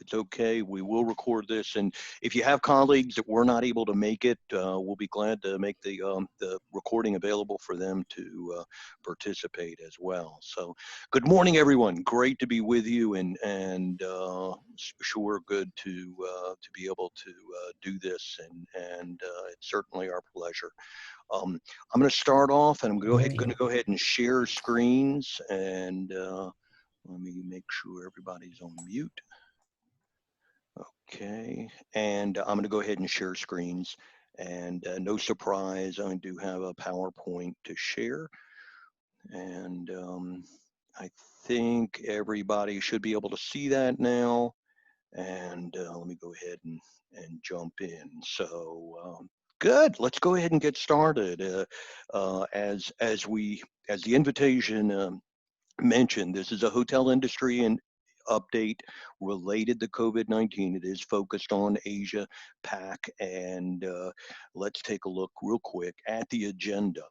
it's okay, we will record this. And if you have colleagues that were not able to make it, we'll be glad to make the recording available for them to participate as well. So good morning, everyone. Great to be with you, and sure good to be able to do this, and it's certainly our pleasure. I'm going to start off, and I'm going to go ahead and share screens, and let me make sure everybody's on mute. Okay, and I'm going to go ahead and share screens, and no surprise, I do have a PowerPoint to share, and I think everybody should be able to see that now. And let me go ahead and jump in. So good, let's go ahead and get started. As the invitation mentioned, this is a hotel industry and update related to COVID-19. It is focused on Asia Pac, and let's take a look real quick at the agenda.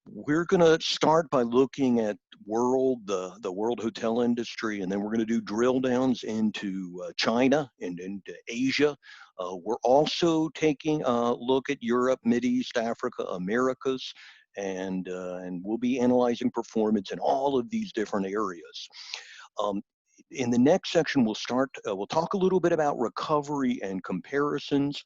We're going to start by looking at the world hotel industry, and then we're going to do drill downs into China and into Asia. We're also taking a look at Europe, Mideast, Africa, Americas, and we'll be analyzing performance in all of these different areas. In the next section, we'll talk a little bit about recovery and comparisons.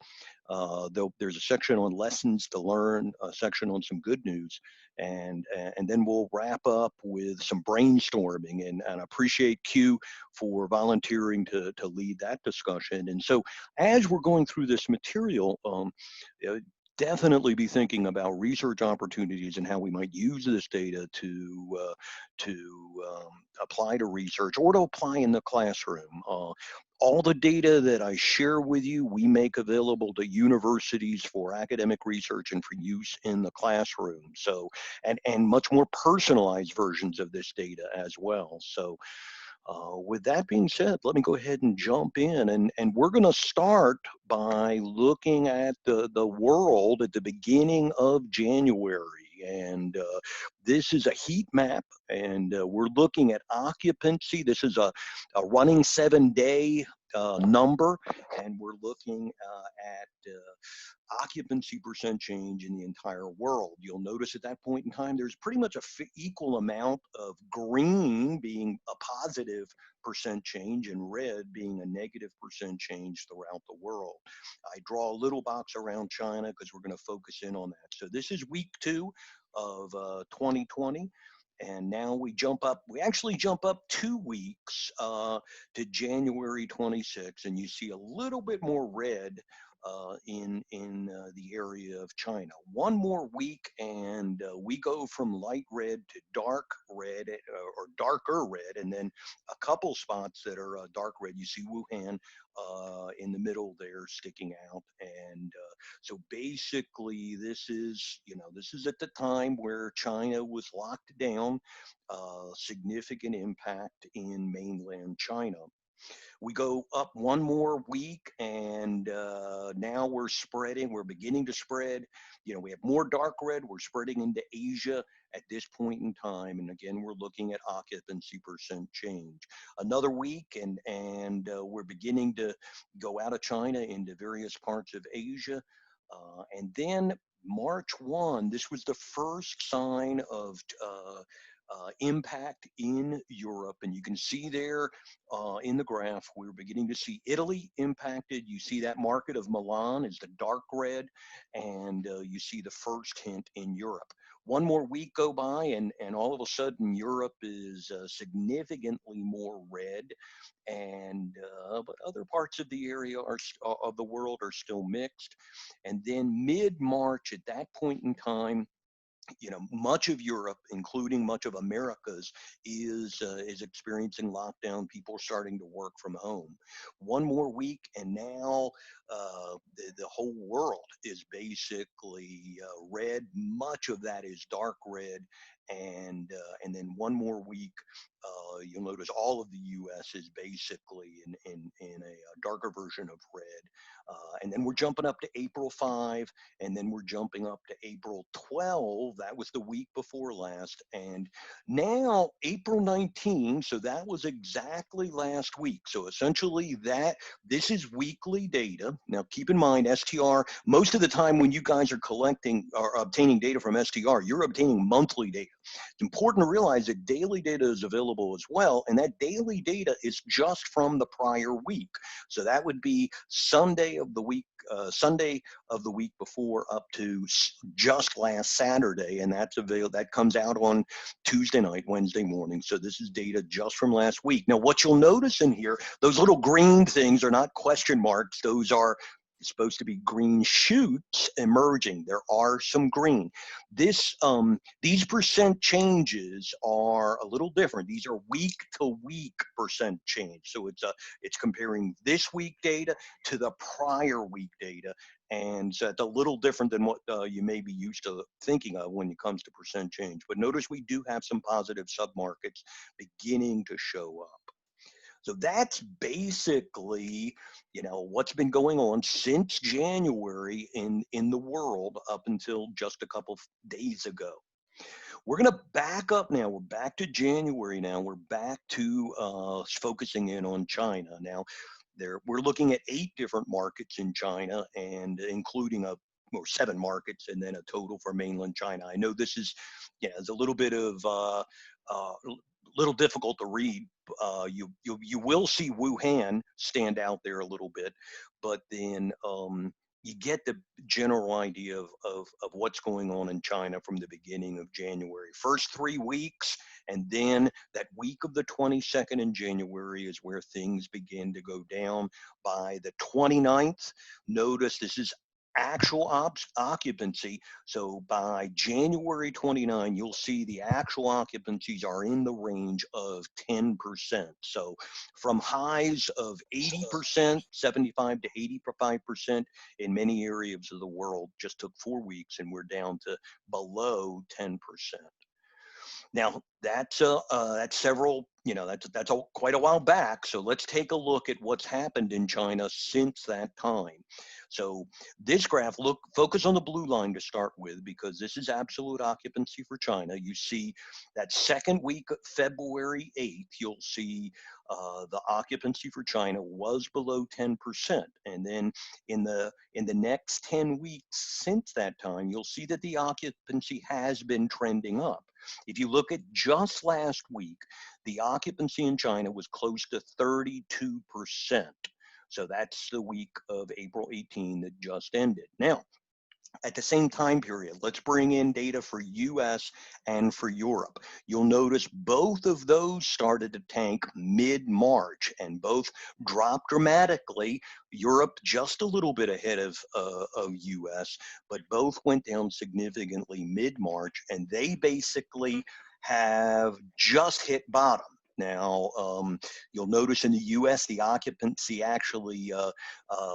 There's a section on lessons to learn, a section on some good news, and then we'll wrap up with some brainstorming. And I appreciate Q for volunteering to lead that discussion. And so as we're going through this material, definitely be thinking about research opportunities and how we might use this data to apply to research or to apply in the classroom. All the data that I share with you, we make available to universities for academic research and for use in the classroom. So, and much more personalized versions of this data as well. So, with that being said, let me go ahead and jump in, and we're going to start by looking at the world at the beginning of January. And this is a heat map, and we're looking at occupancy. This is a running 7-day number, and we're looking at occupancy percent change in the entire world. You'll notice at that point in time, there's pretty much a equal amount of green being a positive percent change and red being a negative percent change throughout the world. I draw a little box around China because we're going to focus in on that. So this is week 2 of 2020. And now we actually jump up 2 weeks to January 26, and you see a little bit more red in the area of China. One more week, and we go from light red to dark red or darker red, and then a couple spots that are dark red. You see Wuhan in the middle there sticking out, and so basically this is at the time where China was locked down, significant impact in mainland China. We go up one more week, and now we're beginning to spread. We have more dark red, we're spreading into Asia at this point in time. And again, we're looking at occupancy percent change. Another week, and we're beginning to go out of China into various parts of Asia. And then March 1, this was the first sign of impact in Europe, and you can see there in the graph, we're beginning to see Italy impacted. You see that market of Milan is the dark red, and you see the first hint in Europe. One more week go by, and all of a sudden Europe is significantly more red, and but other parts of the area of the world are still mixed. And then mid-March, at that point in time, much of Europe, including much of Americas, is experiencing lockdown. People are starting to work from home. One more week, and now the whole world is basically red. Much of that is dark red, and then one more week, you'll notice all of the U.S. is basically in a darker version of red. And then we're jumping up to April 5, and then we're jumping up to April 12. That was the week before last. And now April 19, so that was exactly last week. So essentially this is weekly data. Now keep in mind, STR, most of the time when you guys are collecting or obtaining data from STR, you're obtaining monthly data. It's important to realize that daily data is available as well, and that daily data is just from the prior week. So that would be Sunday of the week before up to just last Saturday, and that comes out on Tuesday night, Wednesday morning. So this is data just from last week. Now, what you'll notice in here, those little green things are not question marks. Those are supposed to be green shoots emerging. There are some green. These percent changes are a little different. These are week to week percent change. So it's comparing this week data to the prior week data. And so it's a little different than what you may be used to thinking of when it comes to percent change. But notice we do have some positive submarkets beginning to show up. So that's basically, what's been going on since January in the world up until just a couple of days ago. We're going to back up now. We're back to January now. We're back to focusing in on China. Now, we're looking at 8 different markets in China, and including 7 markets, and then a total for mainland China. I know this is, it's a little bit of little difficult to read. You will see Wuhan stand out there a little bit, but then you get the general idea of what's going on in China from the beginning of January. First 3 weeks, and then that week of the 22nd in January is where things begin to go down. By the 29th, notice this is actual occupancy. So by January 29, you'll see the actual occupancies are in the range of 10%. So from highs of 80%, 75 to 85% in many areas of the world, just took 4 weeks, and we're down to below 10%. Now that's several, that's quite a while back. So let's take a look at what's happened in China since that time. So this graph, focus on the blue line to start with, because this is absolute occupancy for China. You see that second week of February 8th, you'll see the occupancy for China was below 10%. And then in the next 10 weeks since that time, you'll see that the occupancy has been trending up. If you look at just last week, the occupancy in China was close to 32%. So that's the week of April 18 that just ended. Now, at the same time period, let's bring in data for US and for Europe. You'll notice both of those started to tank mid-March, and both dropped dramatically. Europe just a little bit ahead of US, but both went down significantly mid-March, and they basically have just hit bottom. Now, you'll notice in the US, the occupancy actually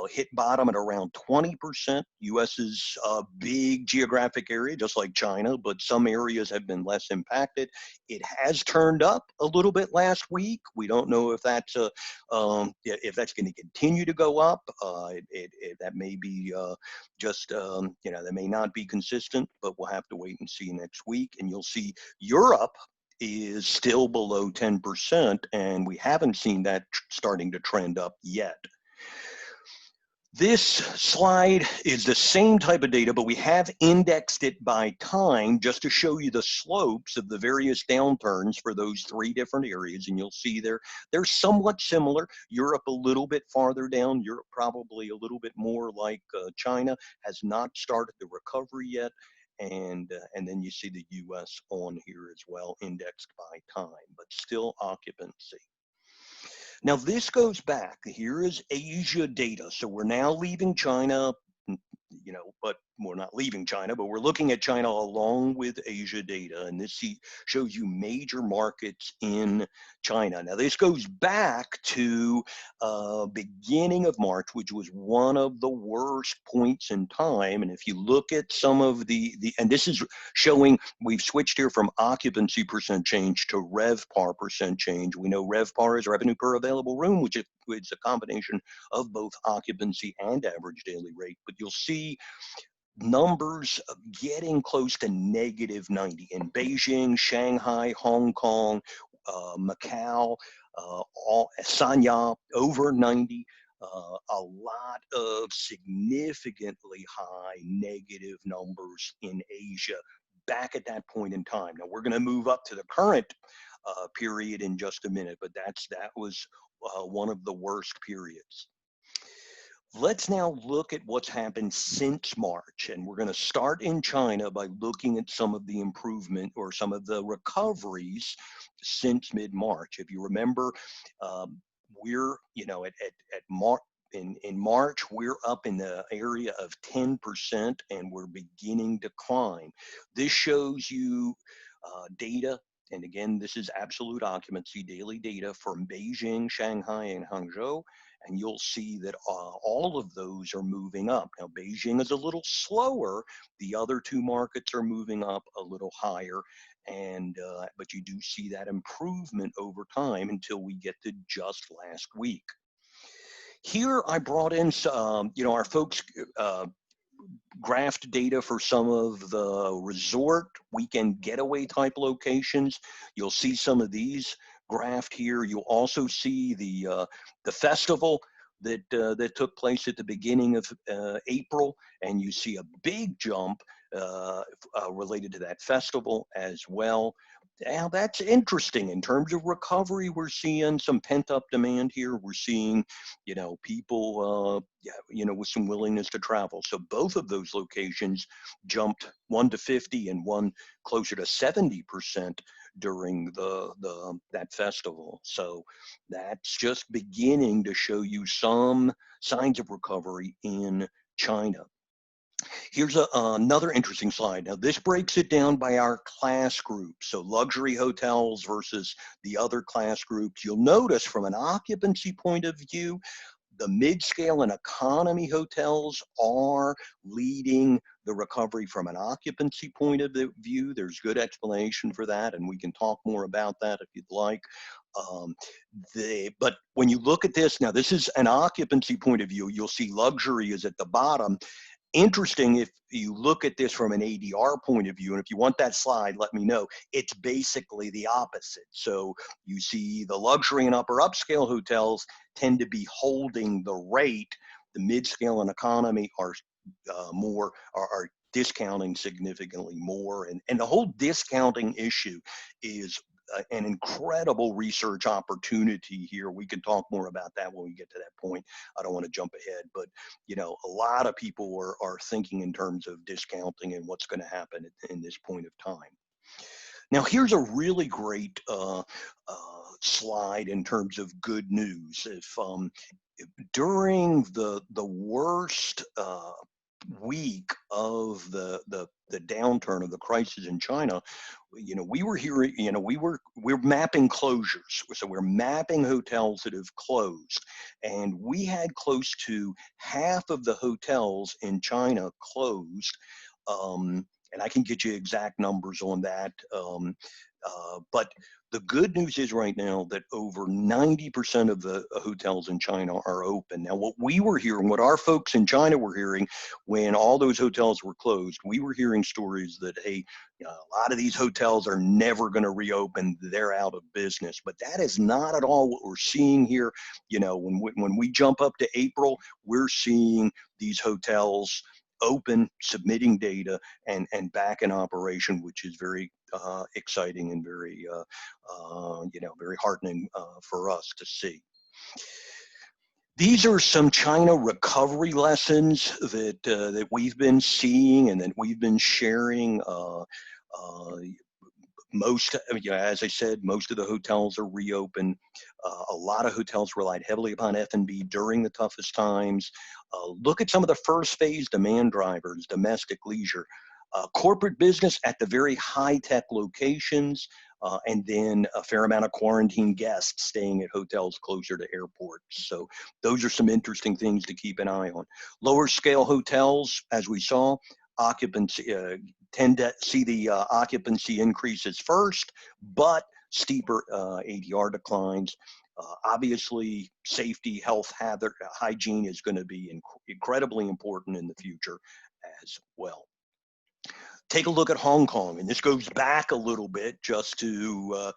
hit bottom at around 20%. US is a big geographic area, just like China, but some areas have been less impacted. It has turned up a little bit last week. We don't know if that's going to continue to go up. That may be that may not be consistent, but we'll have to wait and see next week. And you'll see Europe is still below 10%, and we haven't seen that starting to trend up yet. This slide is the same type of data, but we have indexed it by time just to show you the slopes of the various downturns for those 3 different areas. And you'll see they're somewhat similar. Europe a little bit farther down. Europe probably a little bit more like China, has not started the recovery yet. And then you see the US on here as well, indexed by time, but still occupancy. Now this goes back, here is Asia data. So we're now leaving China, but we're not leaving China, but we're looking at China along with Asia data, and this shows you major markets in China. Now this goes back to beginning of March, which was one of the worst points in time. And if you look at some of and this is showing, we've switched here from occupancy percent change to RevPAR percent change. We know RevPAR is revenue per available room, which is a combination of both occupancy and average daily rate. But you'll see numbers getting close to -90 in Beijing, Shanghai, Hong Kong, Macau, Sanya, over 90. A lot of significantly high negative numbers in Asia back at that point in time. Now we're going to move up to the current period in just a minute, but that was one of the worst periods. Let's now look at what's happened since March, and we're going to start in China by looking at some of the improvement or some of the recoveries since mid-March. If you remember, we're, in March, we're up in the area of 10%, and we're beginning to climb. This shows you data, and again, this is absolute occupancy, daily data from Beijing, Shanghai, and Hangzhou. And you'll see that all of those are moving up. Now, Beijing is a little slower. The other two markets are moving up a little higher. And but you do see that improvement over time until we get to just last week. Here I brought in, our folks graphed data for some of the resort weekend getaway type locations. You'll see some of these graphed here. You'll also see the festival that took place at the beginning of April, and you see a big jump related to that festival as well. Now that's interesting. In terms of recovery, we're seeing some pent-up demand here. We're seeing, people, with some willingness to travel. So both of those locations jumped 1 to 50 and one closer to 70% during that festival. So that's just beginning to show you some signs of recovery in China. Here's another interesting slide. Now this breaks it down by our class groups. So luxury hotels versus the other class groups. You'll notice from an occupancy point of view, the mid-scale and economy hotels are leading the recovery from an occupancy point of view. There's good explanation for that, and we can talk more about that if you'd like. But when you look at this, now this is an occupancy point of view. You'll see luxury is at the bottom. Interesting, if you look at this from an ADR point of view, and if you want that slide, let me know, it's basically the opposite. So you see the luxury and upper upscale hotels tend to be holding the rate. The mid-scale and economy are discounting significantly more. And the whole discounting issue is an incredible research opportunity here. We can talk more about that when we get to that point. I don't want to jump ahead, but a lot of people are thinking in terms of discounting and what's going to happen in this point of time. Now here's a really great slide in terms of good news. If during the worst week of the downturn of the crisis in China, we were hearing, we're mapping closures. So we're mapping hotels that have closed, and we had close to half of the hotels in China closed. And I can get you exact numbers on that. But the good news is right now that over 90% of the hotels in China are open. Now, what we were hearing, what our folks in China were hearing when all those hotels were closed, we were hearing stories that, hey, a lot of these hotels are never going to reopen. They're out of business. But that is not at all what we're seeing here. When we jump up to April, we're seeing these hotels open, submitting data, and back in operation, which is very exciting and very very heartening for us to see. These are some China recovery lessons that we've been seeing and that we've been sharing. most, as I said, most of the hotels are reopened. A lot of hotels relied heavily upon F&B during the toughest times. Look at some of the first phase demand drivers, domestic leisure, corporate business at the very high-tech locations, and then a fair amount of quarantine guests staying at hotels closer to airports. So those are some interesting things to keep an eye on. Lower scale hotels, as we saw, occupancy, tend to see the occupancy increases first, but steeper ADR declines. Obviously, safety, health, hazard, hygiene is going to be incredibly important in the future as well. Take a look at Hong Kong, and this goes back a little bit just to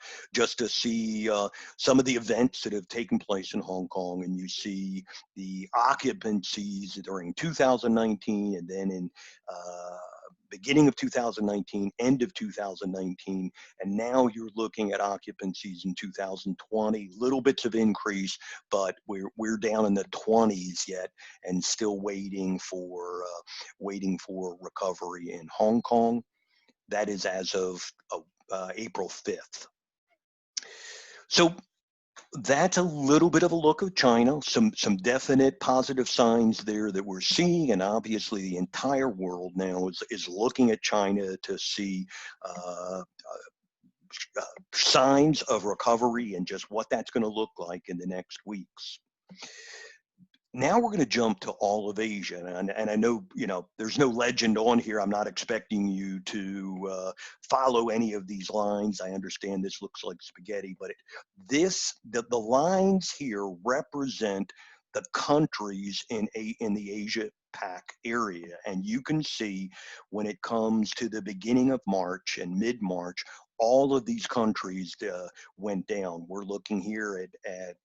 see some of the events that have taken place in Hong Kong, and you see the occupancies during 2019, and then in beginning of 2019, end of 2019, and now you're looking at occupancies in 2020, little bits of increase, but we're down in the 20s yet, and still waiting for recovery in Hong Kong. That is as of April 5th. So that's a little bit of a look of China, some definite positive signs there that we're seeing, and obviously the entire world now is looking at China to see signs of recovery and just what that's going to look like in the next weeks. Now we're going to jump to all of Asia, and I know, there's no legend on here. I'm not expecting you to follow any of these lines. I understand this looks like spaghetti, but the lines here represent the countries in the Asia Pac area, and you can see when it comes to the beginning of March and mid-March, all of these countries went down. We're looking here at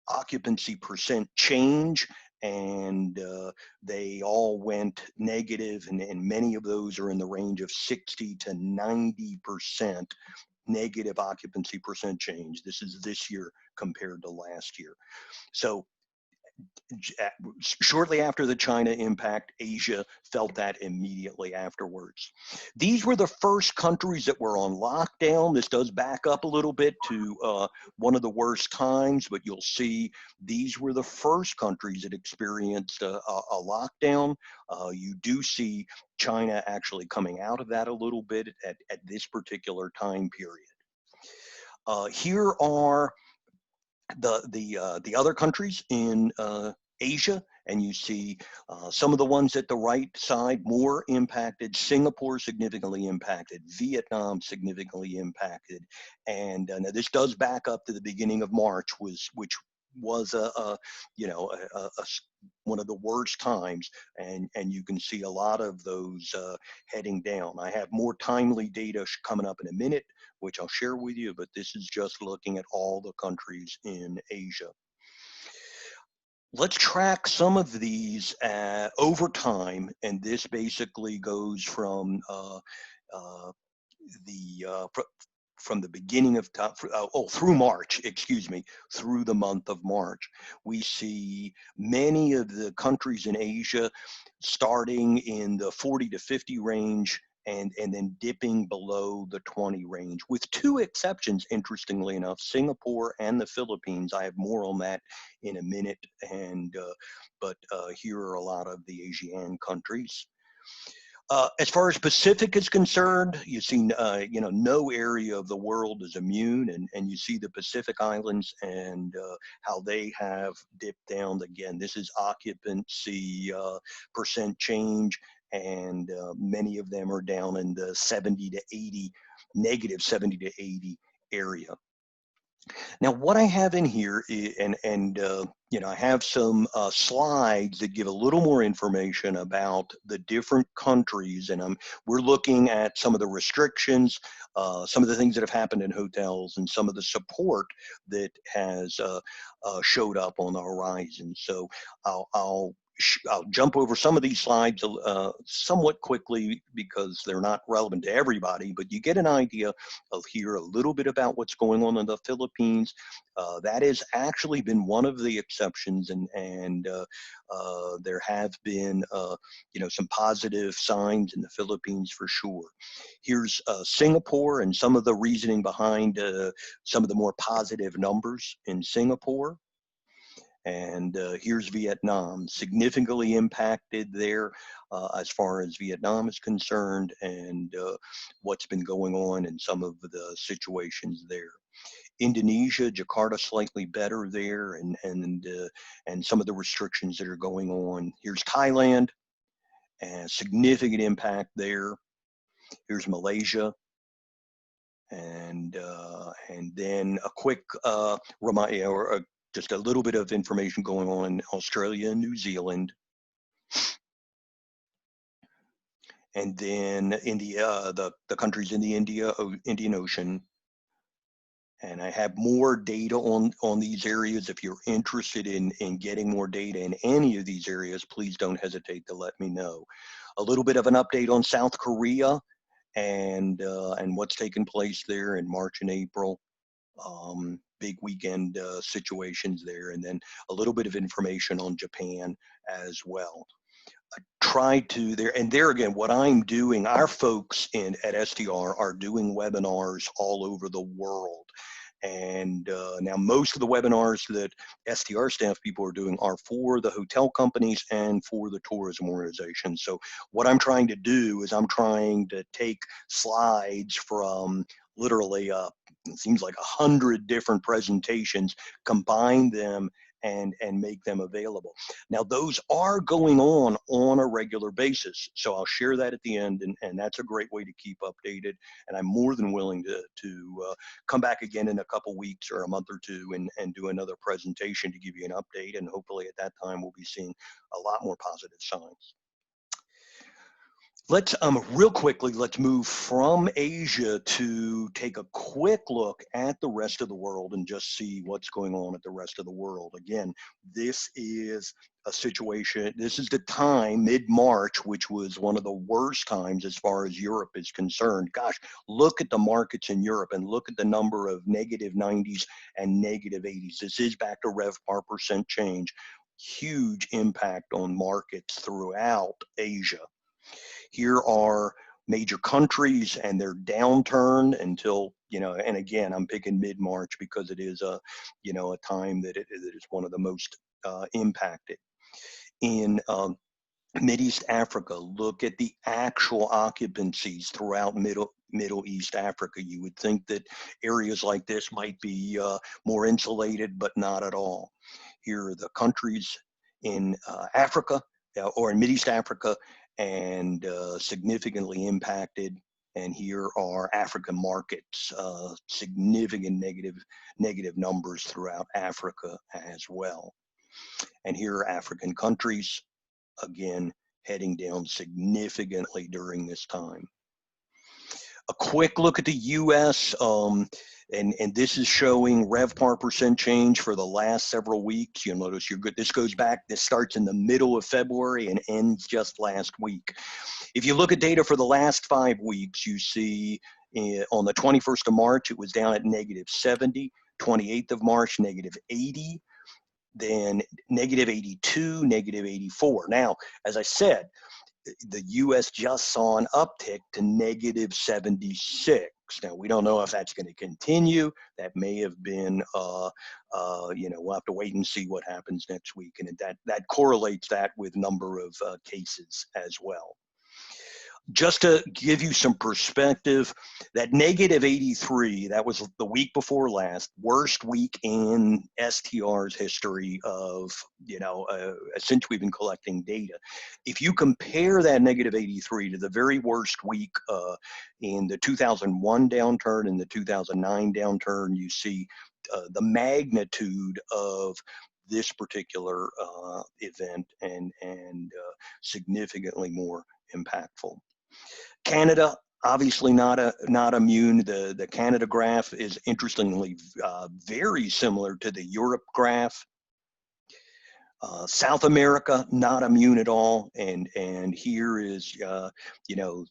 occupancy percent change, and they all went negative, and many of those are in the range of 60 to 90% negative occupancy percent change. This is this year compared to last year. So shortly after the China impact, Asia felt that immediately afterwards. These were the first countries that were on lockdown. This does back up a little bit to one of the worst times, but you'll see these were the first countries that experienced a lockdown. You do see China actually coming out of that a little bit at this particular time period. Here are the other countries in Asia, and you see some of the ones at the right side more impacted. Singapore significantly impacted, Vietnam significantly impacted, and now this does back up to the beginning of March, which was one of the worst times, and you can see a lot of those heading down. I have more timely data coming up in a minute, which I'll share with you, but this is just looking at all the countries in Asia. Let's track some of these over time, and this basically goes from the beginning of through March, through the month of March. We see many of the countries in Asia starting in the 40 to 50 range, and then dipping below the 20 range, with two exceptions, interestingly enough, Singapore and the Philippines. I have more on that in a minute, but here are a lot of the Asian countries. As far as Pacific is concerned, you see, no area of the world is immune, and you see the Pacific Islands and how they have dipped down. Again, this is occupancy percent change, and many of them are down in the negative 70 to 80 area. Now, what I have in here, I have some slides that give a little more information about the different countries, and we're looking at some of the restrictions, some of the things that have happened in hotels, and some of the support that has showed up on the horizon. So I'll I'll jump over some of these slides somewhat quickly because they're not relevant to everybody, but you get an idea of here a little bit about what's going on in the Philippines. That has actually been one of the exceptions, and there have been some positive signs in the Philippines for sure. Here's Singapore and some of the reasoning behind some of the more positive numbers in Singapore. And here's Vietnam, significantly impacted there as far as Vietnam is concerned, and what's been going on in some of the situations there. Indonesia, Jakarta, slightly better there, and some of the restrictions that are going on. Here's Thailand, and significant impact there. Here's Malaysia. And then a quick reminder, or just a little bit of information going on in Australia and New Zealand. And then India, the countries in the Indian Ocean. And I have more data on these areas. If you're interested in getting more data in any of these areas, please don't hesitate to let me know. A little bit of an update on South Korea and what's taken place there in March and April. Big weekend situations there, and then a little bit of information on Japan as well. I tried to there again, what I'm doing, our folks at STR are doing webinars all over the world. And now most of the webinars that STR staff people are doing are for the hotel companies and for the tourism organizations. So what I'm trying to do is I'm trying to take slides from literally it seems like 100 different presentations, combine them and make them available. Now those are going on a regular basis. So I'll share that at the end, and that's a great way to keep updated. And I'm more than willing to come back again in a couple weeks or a month or two and do another presentation to give you an update. And hopefully at that time, we'll be seeing a lot more positive signs. Let's real quickly, let's move from Asia to take a quick look at the rest of the world and just see what's going on at the rest of the world. Again, this is a situation, this is the time, mid-March, which was one of the worst times as far as Europe is concerned. Gosh, look at the markets in Europe and look at the number of -90s and -80s. This is back to RevPAR percent change. Huge impact on markets throughout Asia. Here are major countries and their downturn until, and again, I'm picking mid-March because it is a time that it is one of the most impacted. In Mideast Africa, look at the actual occupancies throughout Middle East Africa. You would think that areas like this might be more insulated, but not at all. Here are the countries in Africa or in Mideast Africa, and significantly impacted. And here are African markets, significant negative numbers throughout Africa as well. And here are African countries, again, heading down significantly during this time. A quick look at the US, and this is showing RevPAR percent change for the last several weeks. You'll notice this starts in the middle of February and ends just last week. If you look at data for the last 5 weeks, you see on the 21st of March, it was down at -70, 28th of March, -80, then -82, -84. Now, as I said, the US just saw an uptick to -76. Now, we don't know if that's going to continue. That may have been, we'll have to wait and see what happens next week. And that correlates that with number of cases as well. Just to give you some perspective, that -83, that was the week before last, worst week in STR's history of, since we've been collecting data. If you compare that -83 to the very worst week in the 2001 downturn and the 2009 downturn, you see the magnitude of this particular event and significantly more impactful. Canada, obviously not immune. The Canada graph is interestingly very similar to the Europe graph. South America, not immune at all. And here is, you know,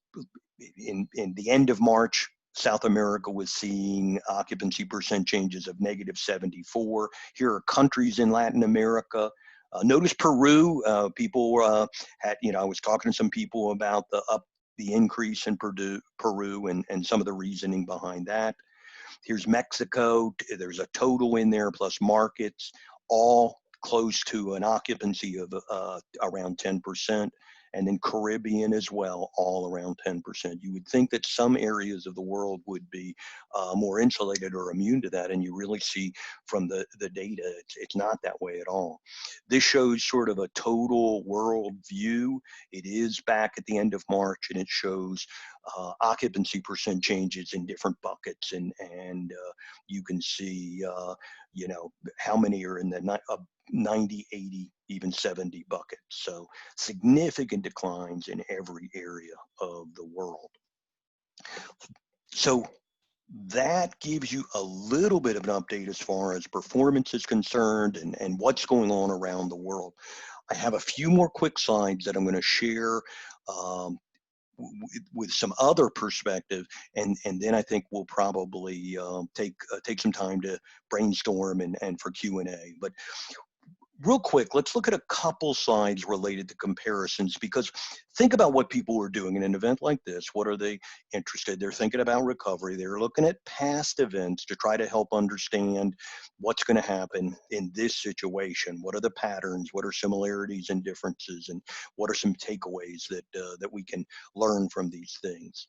in the end of March, South America was seeing occupancy percent changes of -74. Here are countries in Latin America. Notice Peru, people had, you know, I was talking to some people about the increase in Peru and some of the reasoning behind that. Here's Mexico, there's a total in there plus markets, all close to an occupancy of around 10%. And then Caribbean as well, all around 10%. You would think that some areas of the world would be more insulated or immune to that, and you really see from the data, it's not that way at all. This shows sort of a total world view. It is back at the end of March, and it shows occupancy percent changes in different buckets, and you can see, you know, how many are in the 90, 80, even 70 buckets. So significant declines in every area of the world. So that gives you a little bit of an update as far as performance is concerned and what's going on around the world. I have a few more quick slides that I'm going to share with some other perspective, and then I think we'll probably take some time to brainstorm and for Q&A. But real quick, let's look at a couple slides related to comparisons, because think about what people are doing in an event like this. What are they interested? They're thinking about recovery. They're looking at past events to try to help understand what's going to happen in this situation. What are the patterns? What are similarities and differences? And what are some takeaways that we can learn from these things?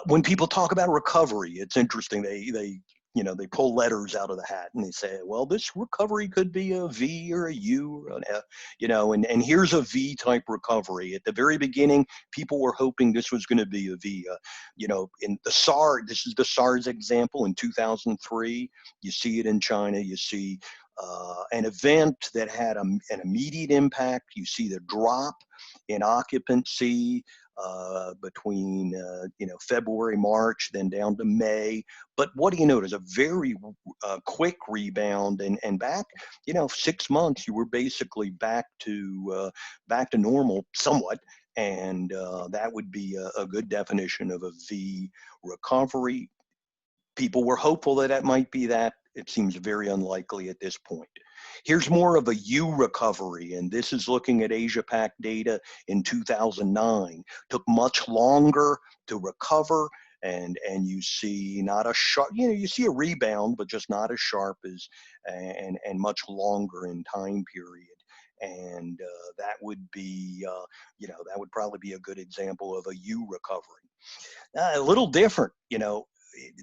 When people talk about recovery, it's interesting. They you know, they pull letters out of the hat and they say, well, this recovery could be a V or a U, or an F, you know, and here's a V type recovery. At the very beginning, people were hoping this was going to be a V. You know, in the SARS, this is the SARS example in 2003. You see it in China. You see an event that had an immediate impact. You see the drop in occupancy between you know, February, March, then down to May. But what do you notice? A very quick rebound, and back, you know, 6 months, you were basically back to normal somewhat. And that would be a good definition of a V recovery. People were hopeful that it might be that. It seems very unlikely at this point. Here's more of a U recovery, and this is looking at Asia-Pac data in 2009. Took much longer to recover, and you see not a sharp, you know, you see a rebound, but just not as sharp as, and much longer in time period. And that would be, you know, that would probably be a good example of a U recovery. A little different, you know,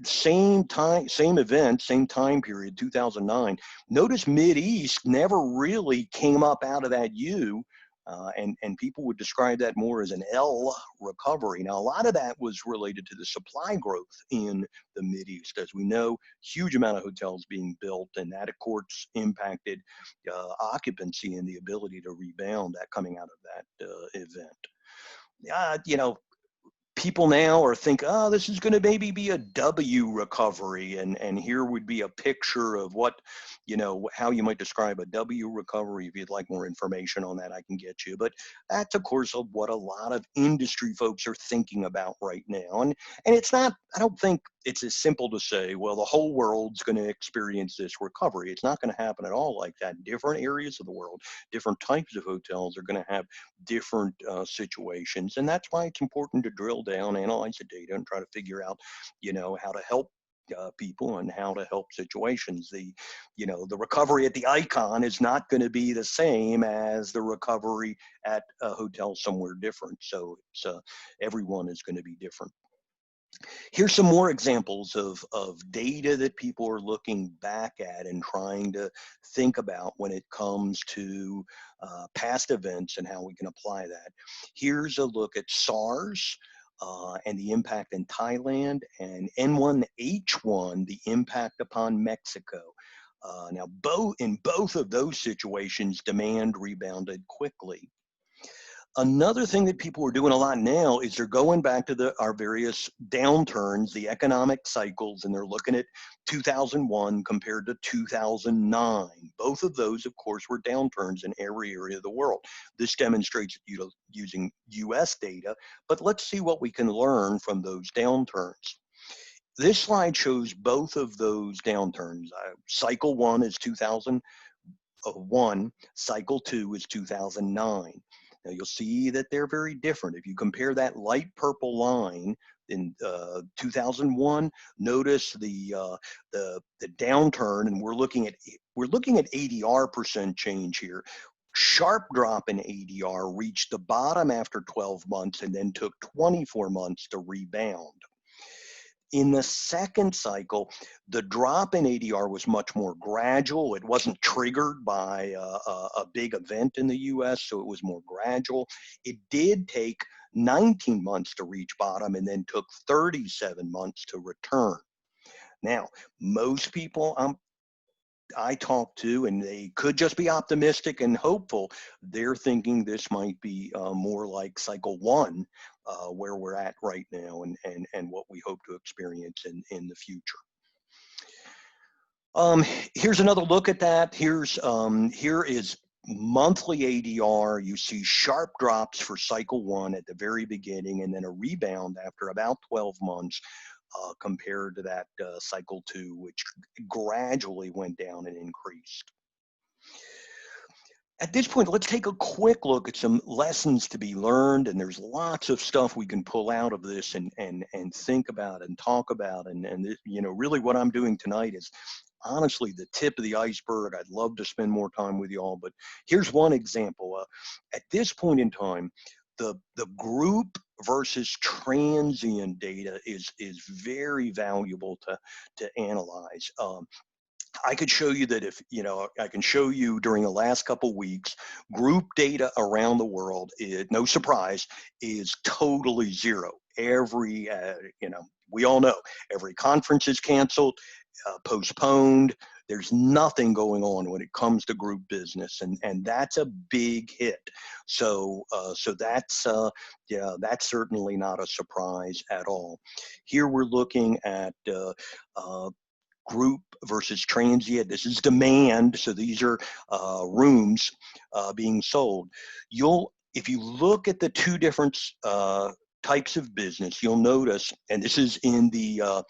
same time, same event, same time period, 2009. Notice Mideast never really came up out of that U, and people would describe that more as an L recovery. Now, a lot of that was related to the supply growth in the Mideast. As we know, huge amount of hotels being built, and that, of course, impacted occupancy and the ability to rebound that coming out of that event. You know, people now are thinking, oh, this is going to maybe be a W recovery, and here would be a picture of what, you know, how you might describe a W recovery. If you'd like more information on that, I can get you. But that's, of course, what a lot of industry folks are thinking about right now. And it's not, I don't think it's as simple to say, well, the whole world's going to experience this recovery. It's not going to happen at all like that. Different areas of the world, different types of hotels are going to have different situations, and that's why it's important to drill down, analyze the data, and try to figure out, you know, how to help people and how to help situations. You know, the recovery at the Icon is not going to be the same as the recovery at a hotel somewhere different. So it's, everyone is going to be different. Here's some more examples of data that people are looking back at and trying to think about when it comes to past events and how we can apply that. Here's a look at SARS and the impact in Thailand, and N1H1, the impact upon Mexico. Now, in both of those situations, demand rebounded quickly. Another thing that people are doing a lot now is they're going back to our various downturns, the economic cycles, and they're looking at 2001 compared to 2009. Both of those, of course, were downturns in every area of the world. This demonstrates using US data, but let's see what we can learn from those downturns. This slide shows both of those downturns. Cycle 1 is 2001, cycle 2 is 2009. Now you'll see that they're very different. If you compare that light purple line in 2001, notice the downturn, and we're looking at ADR percent change here. Sharp drop in ADR reached the bottom after 12 months and then took 24 months to rebound. In the second cycle, the drop in ADR was much more gradual. It wasn't triggered by a big event in the US, so it was more gradual. It did take 19 months to reach bottom and then took 37 months to return. Now, most people I talk to, and they could just be optimistic and hopeful, they're thinking this might be more like cycle 1, where we're at right now, and what we hope to experience in the future. Here's another look at that. Here is monthly ADR. You see sharp drops for cycle 1 at the very beginning, and then a rebound after about 12 months. Compared to that cycle 2, which gradually went down and increased. At this point, let's take a quick look at some lessons to be learned, and there's lots of stuff we can pull out of this and think about and talk about, and you know, really what I'm doing tonight is honestly the tip of the iceberg. I'd love to spend more time with you all, but here's one example. At this point in time, the group versus transient data is very valuable to analyze. I could show you that I can show you during the last couple weeks, group data around the world, no surprise, is totally zero. Every, we all know every conference is canceled, postponed. There's nothing going on when it comes to group business, and that's a big hit. So that's that's certainly not a surprise at all. Here we're looking at group versus transient. This is demand, so these are rooms being sold. If you look at the two different types of business, you'll notice, and this is in the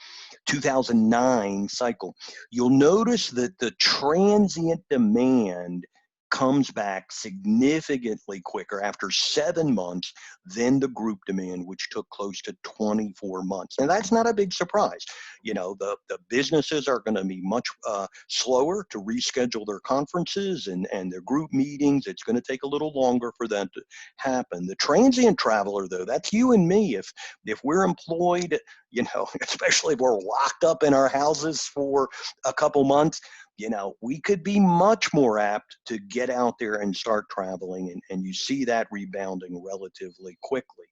2009 cycle, you'll notice that the transient demand comes back significantly quicker after 7 months than the group demand, which took close to 24 months. And that's not a big surprise. You know, the businesses are going to be much slower to reschedule their conferences and their group meetings. It's going to take a little longer for that to happen. The transient traveler, though, that's you and me. If we're employed, you know, especially if we're locked up in our houses for a couple months, you know, we could be much more apt to get out there and start traveling, and you see that rebounding relatively quickly.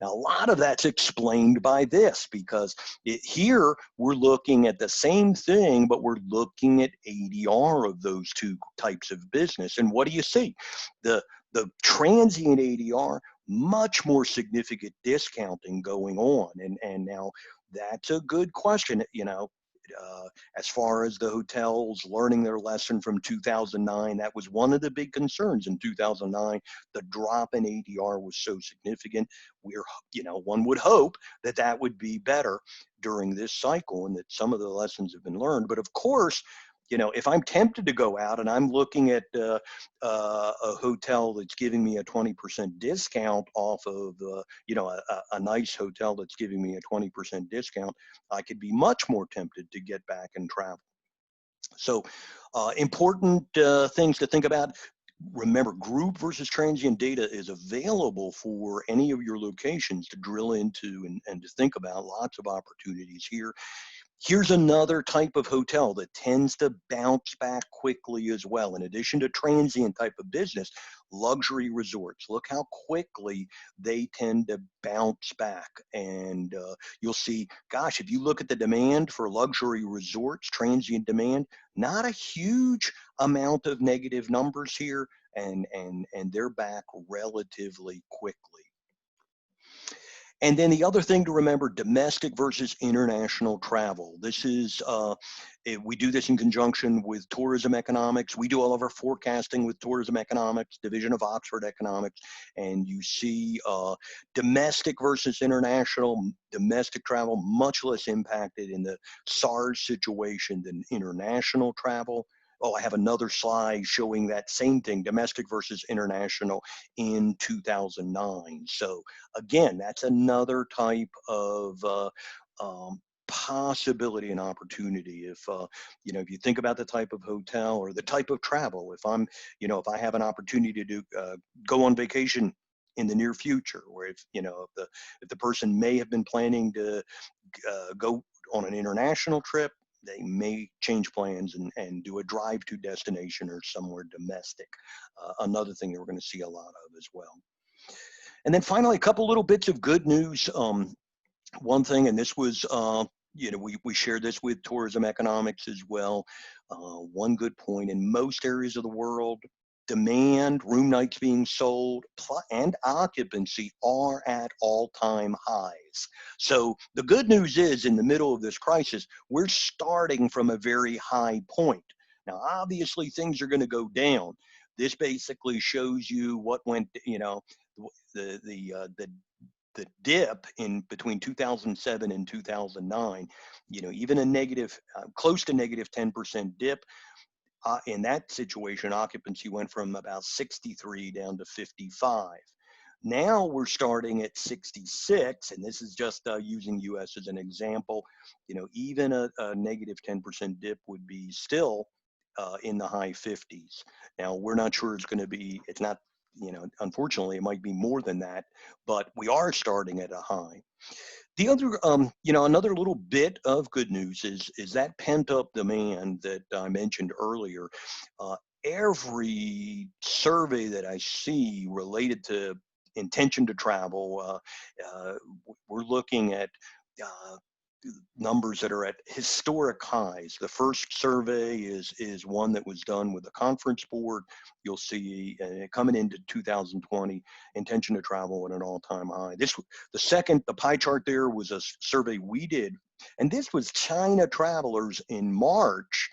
Now, a lot of that's explained by this, because here we're looking at the same thing, but we're looking at ADR of those two types of business. And what do you see? The transient ADR, much more significant discounting going on. And now that's a good question, you know. As far as the hotels learning their lesson from 2009, that was one of the big concerns in 2009. The drop in ADR was so significant. One would hope that that would be better during this cycle and that some of the lessons have been learned. But of course, you know, if I'm tempted to go out and I'm looking at a hotel that's giving me a 20% discount off of, a nice hotel that's giving me a 20% discount, I could be much more tempted to get back and travel. So important things to think about. Remember, group versus transient data is available for any of your locations to drill into and to think about. Lots of opportunities here. Here's another type of hotel that tends to bounce back quickly as well. In addition to transient type of business, luxury resorts. Look how quickly they tend to bounce back. And you'll see, gosh, if you look at the demand for luxury resorts, transient demand, not a huge amount of negative numbers here. and they're back relatively quickly. And then the other thing to remember, domestic versus international travel. This is, we do this in conjunction with tourism economics. We do all of our forecasting with tourism economics, division of Oxford economics, and you see domestic versus international, domestic travel much less impacted in the SARS situation than international travel. Oh, I have another slide showing that same thing, domestic versus international in 2009. So again, that's another type of possibility and opportunity. If you know, if you think about the type of hotel or the type of travel, if I'm, you know, if I have an opportunity to do go on vacation in the near future, or if, you know, if the person may have been planning to go on an international trip, they may change plans and do a drive to destination or somewhere domestic. Another thing that we're going to see a lot of as well. And then finally, a couple little bits of good news. One thing, and this was, you know, we shared this with tourism economics as well. One good point, in most areas of the world, demand, room nights being sold, and occupancy are at all-time highs. So the good news is, in the middle of this crisis, we're starting from a very high point. Now, obviously, things are going to go down. This basically shows you what went, you know, the dip in between 2007 and 2009. You know, even a negative, close to negative 10% dip. In that situation, occupancy went from about 63 down to 55. Now we're starting at 66, and this is just using US as an example. You know, even a negative 10% dip would be still in the high 50s. Now, we're not sure it's going to be, it's not, you know, unfortunately, it might be more than that, but we are starting at a high. The other, you know, another little bit of good news is that pent-up demand that I mentioned earlier. Every survey that I see related to intention to travel, we're looking at numbers that are at historic highs. The first survey is one that was done with the conference board. You'll see coming into 2020, intention to travel at an all-time high. The second, the pie chart there was a survey we did, and this was China travelers in March,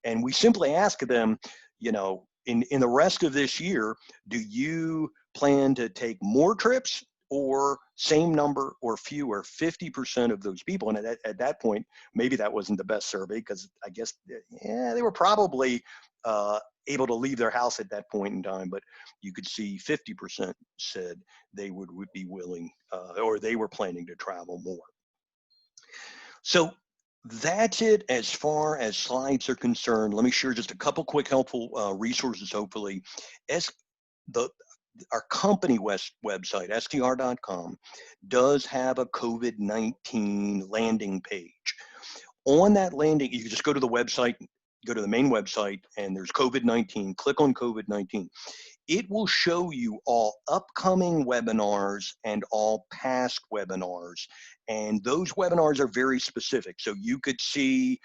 and we simply asked them, you know, in the rest of this year, do you plan to take more trips or same number or fewer? 50% of those people, and at that point, maybe that wasn't the best survey, because I guess, yeah, they were probably able to leave their house at that point in time, but you could see 50% said they would be willing, or they were planning to travel more. So that's it as far as slides are concerned. Let me share just a couple quick helpful resources, hopefully. Our company website, str.com, does have a COVID-19 landing page. On that landing, you can just go to the website, go to the main website, and there's COVID-19. Click on COVID-19. It will show you all upcoming webinars and all past webinars. And those webinars are very specific. So you could see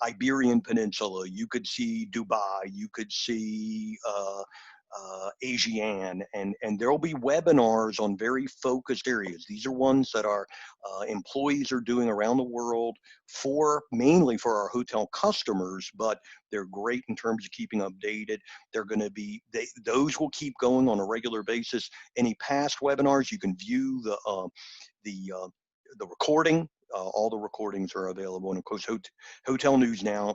Iberian Peninsula, you could see Dubai, you could see ASEAN, and there will be webinars on very focused areas. These are ones that our employees are doing around the world mainly for our hotel customers, but they're great in terms of keeping updated. They're going to be, those will keep going on a regular basis. Any past webinars, you can view the recording. All the recordings are available, and of course, Hotel News Now,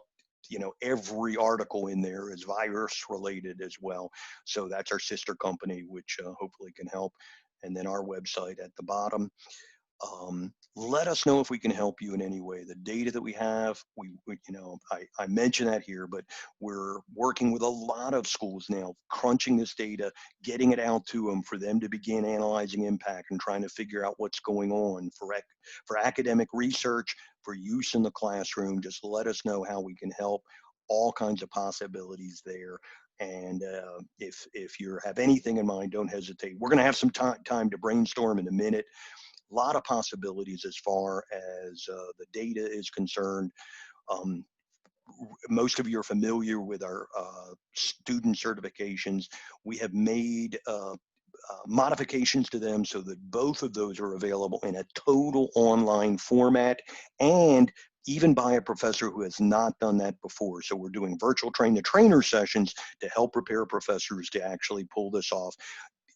you know, every article in there is virus related as well. So that's our sister company, which hopefully can help. And then our website at the bottom. Let us know if we can help you in any way. The data that we have, we you know, I mentioned that here, but we're working with a lot of schools now, crunching this data, getting it out to them for them to begin analyzing impact and trying to figure out what's going on for academic research, for use in the classroom. Just let us know how we can help. All kinds of possibilities there. And if you have anything in mind, don't hesitate. We're going to have some time to brainstorm in a minute. A lot of possibilities as far as the data is concerned. most of you are familiar with our student certifications. We have made modifications to them so that both of those are available in a total online format, and even by a professor who has not done that before. So we're doing virtual train-the-trainer sessions to help prepare professors to actually pull this off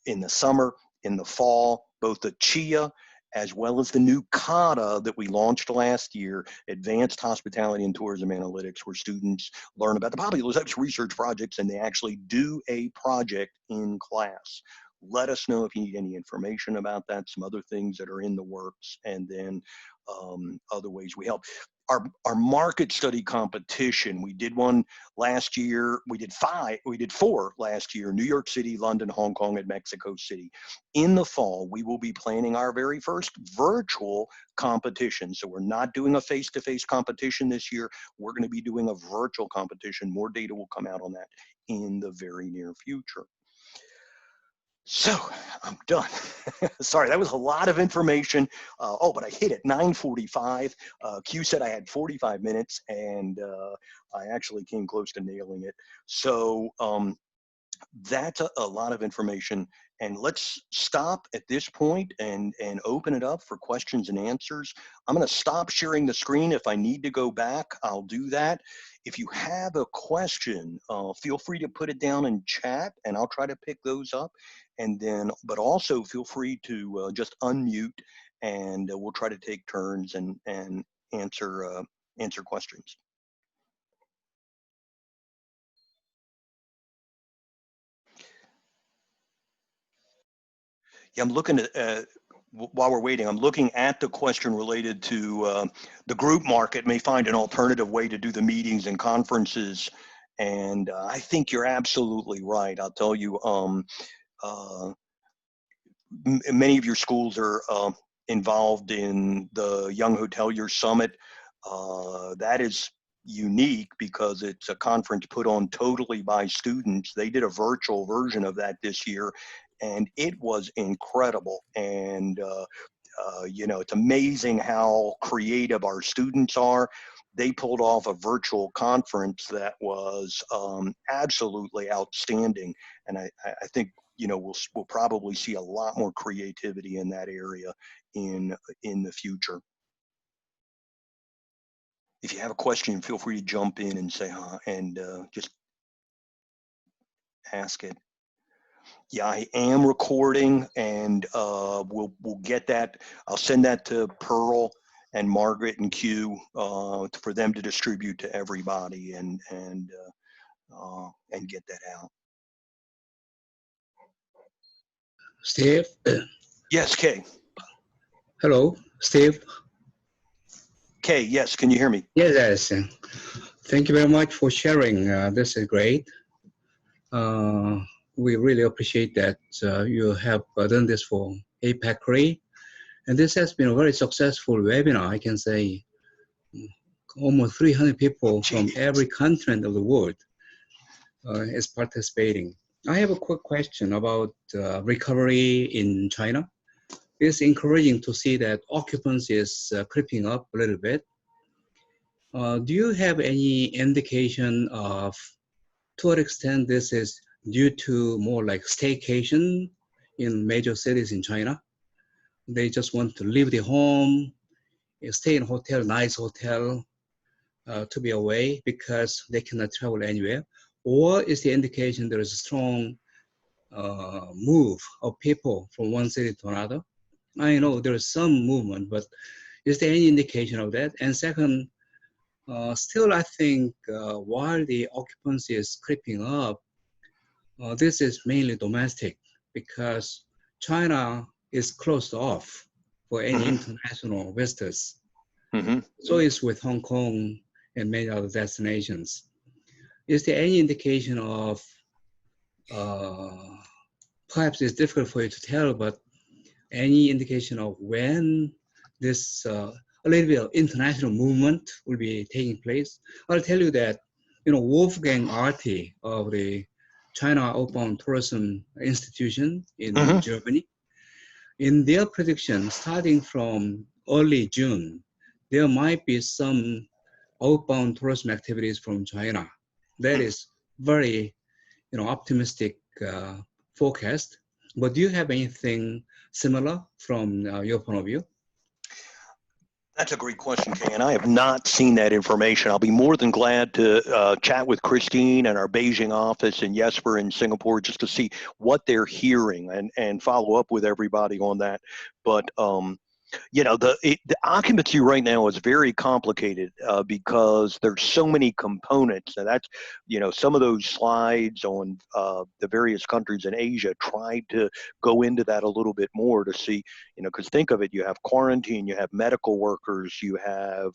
in the summer, in the fall, both the CHIA as well as the new CADA that we launched last year, Advanced Hospitality and Tourism Analytics, where students learn about the popular types of research projects and they actually do a project in class. Let us know if you need any information about that, some other things that are in the works, and then other ways we help. Our market study competition, we did one last year. We did 4 last year: New York City, London, Hong Kong, and Mexico City. In the fall, we will be planning our very first virtual competition. So we're not doing a face-to-face competition this year. We're going to be doing a virtual competition. More data will come out on that in the very near future. So I'm done. Sorry, that was a lot of information. Oh, but I hit it 9:45. Q said I had 45 minutes, and I actually came close to nailing it. So that's a lot of information. And let's stop at this point and open it up for questions and answers. I'm going to stop sharing the screen. If I need to go back, I'll do that. If you have a question, feel free to put it down in chat, and I'll try to pick those up. And then, but also feel free to just unmute, and we'll try to take turns and answer questions. Yeah, I'm looking at, while we're waiting, I'm looking at the question related to the group market may find an alternative way to do the meetings and conferences. And I think you're absolutely right. I'll tell you, many of your schools are involved in the Young Hotelier Summit. That is unique because it's a conference put on totally by students. They did a virtual version of that this year, and it was incredible. And you know, it's amazing how creative our students are. They pulled off a virtual conference that was absolutely outstanding, and I think, you know, we'll probably see a lot more creativity in that area in the future. If you have a question, feel free to jump in and say and just ask it. Yeah, I am recording, and we'll get that. I'll send that to Pearl and Margaret and Q for them to distribute to everybody and get that out. Steve? Yes, Kay. Hello, Steve. Kay, yes, can you hear me? Yes. Thank you very much for sharing. This is great. We really appreciate that you have done this for APaCHRIE. And this has been a very successful webinar, I can say. Almost 300 people from every continent of the world is participating. I have a quick question about recovery in China. It's encouraging to see that occupancy is creeping up a little bit. Do you have any indication of to what extent this is due to more like staycation in major cities in China? They just want to leave the home, stay in a hotel, nice hotel, to be away because they cannot travel anywhere? Or is the indication there is a strong move of people from one city to another? I know there is some movement, but is there any indication of that? And second, still I think while the occupancy is creeping up, this is mainly domestic because China is closed off for any international visitors. So is with Hong Kong and many other destinations. Is there any indication of, perhaps it's difficult for you to tell, but any indication of when this a little bit of international movement will be taking place? I'll tell you that, you know, Wolfgang Arti of the China Outbound Tourism Institution in Germany, in their prediction, starting from early June, there might be some outbound tourism activities from China. That is very, optimistic forecast. But do you have anything similar from your point of view? That's a great question, Kay, and I have not seen that information. I'll be more than glad to chat with Christine and our Beijing office and Jesper in Singapore just to see what they're hearing and follow up with everybody on that. But the occupancy right now is very complicated because there's so many components, and that's, some of those slides on the various countries in Asia tried to go into that a little bit more to see, because think of it, you have quarantine, you have medical workers, you have,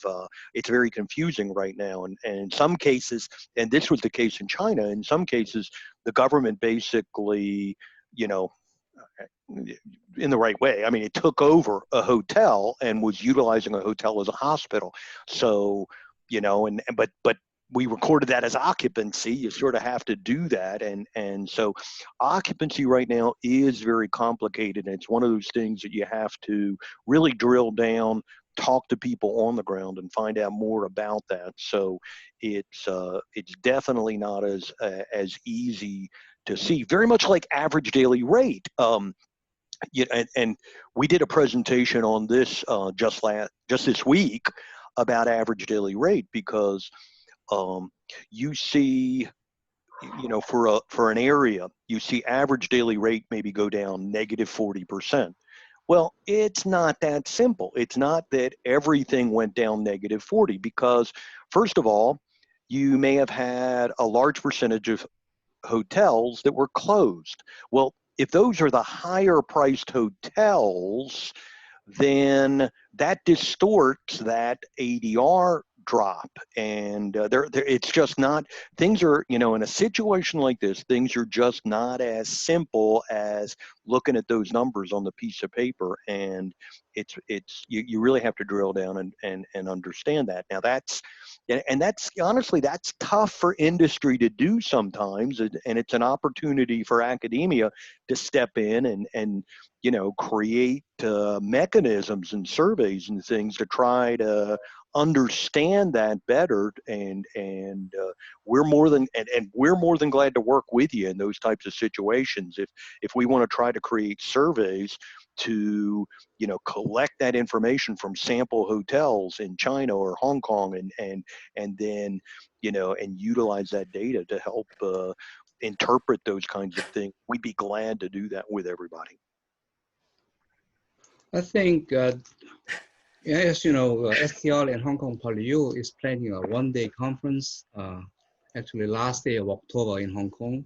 it's very confusing right now. And in some cases, and this was the case in China, in some cases, the government basically, in the right way. I mean, it took over a hotel and was utilizing a hotel as a hospital. So, but we recorded that as occupancy. You sort of have to do that. And so occupancy right now is very complicated. And it's one of those things that you have to really drill down, talk to people on the ground and find out more about that. So it's definitely not as easy to see. Very much like average daily rate. And we did a presentation on this just this week about average daily rate, because you see, for an area, you see average daily rate maybe go down -40%. Well, it's not that simple. It's not that everything went down -40, because first of all, you may have had a large percentage of hotels that were closed. Well, if those are the higher priced hotels, then that distorts that ADR drop. And it's just not, things are, in a situation like this, things are just not as simple as looking at those numbers on the piece of paper. And you really have to drill down and understand that. Now that's honestly, that's tough for industry to do sometimes. And it's an opportunity for academia to step in and create mechanisms and surveys and things to try to understand that better. And we're more than glad to work with you in those types of situations. If we want to try to create surveys to collect that information from sample hotels in China or Hong Kong and then and utilize that data to help interpret those kinds of things, we'd be glad to do that with everybody. I think, as you know, STR and Hong Kong PolyU is planning a one-day conference, actually last day of October in Hong Kong,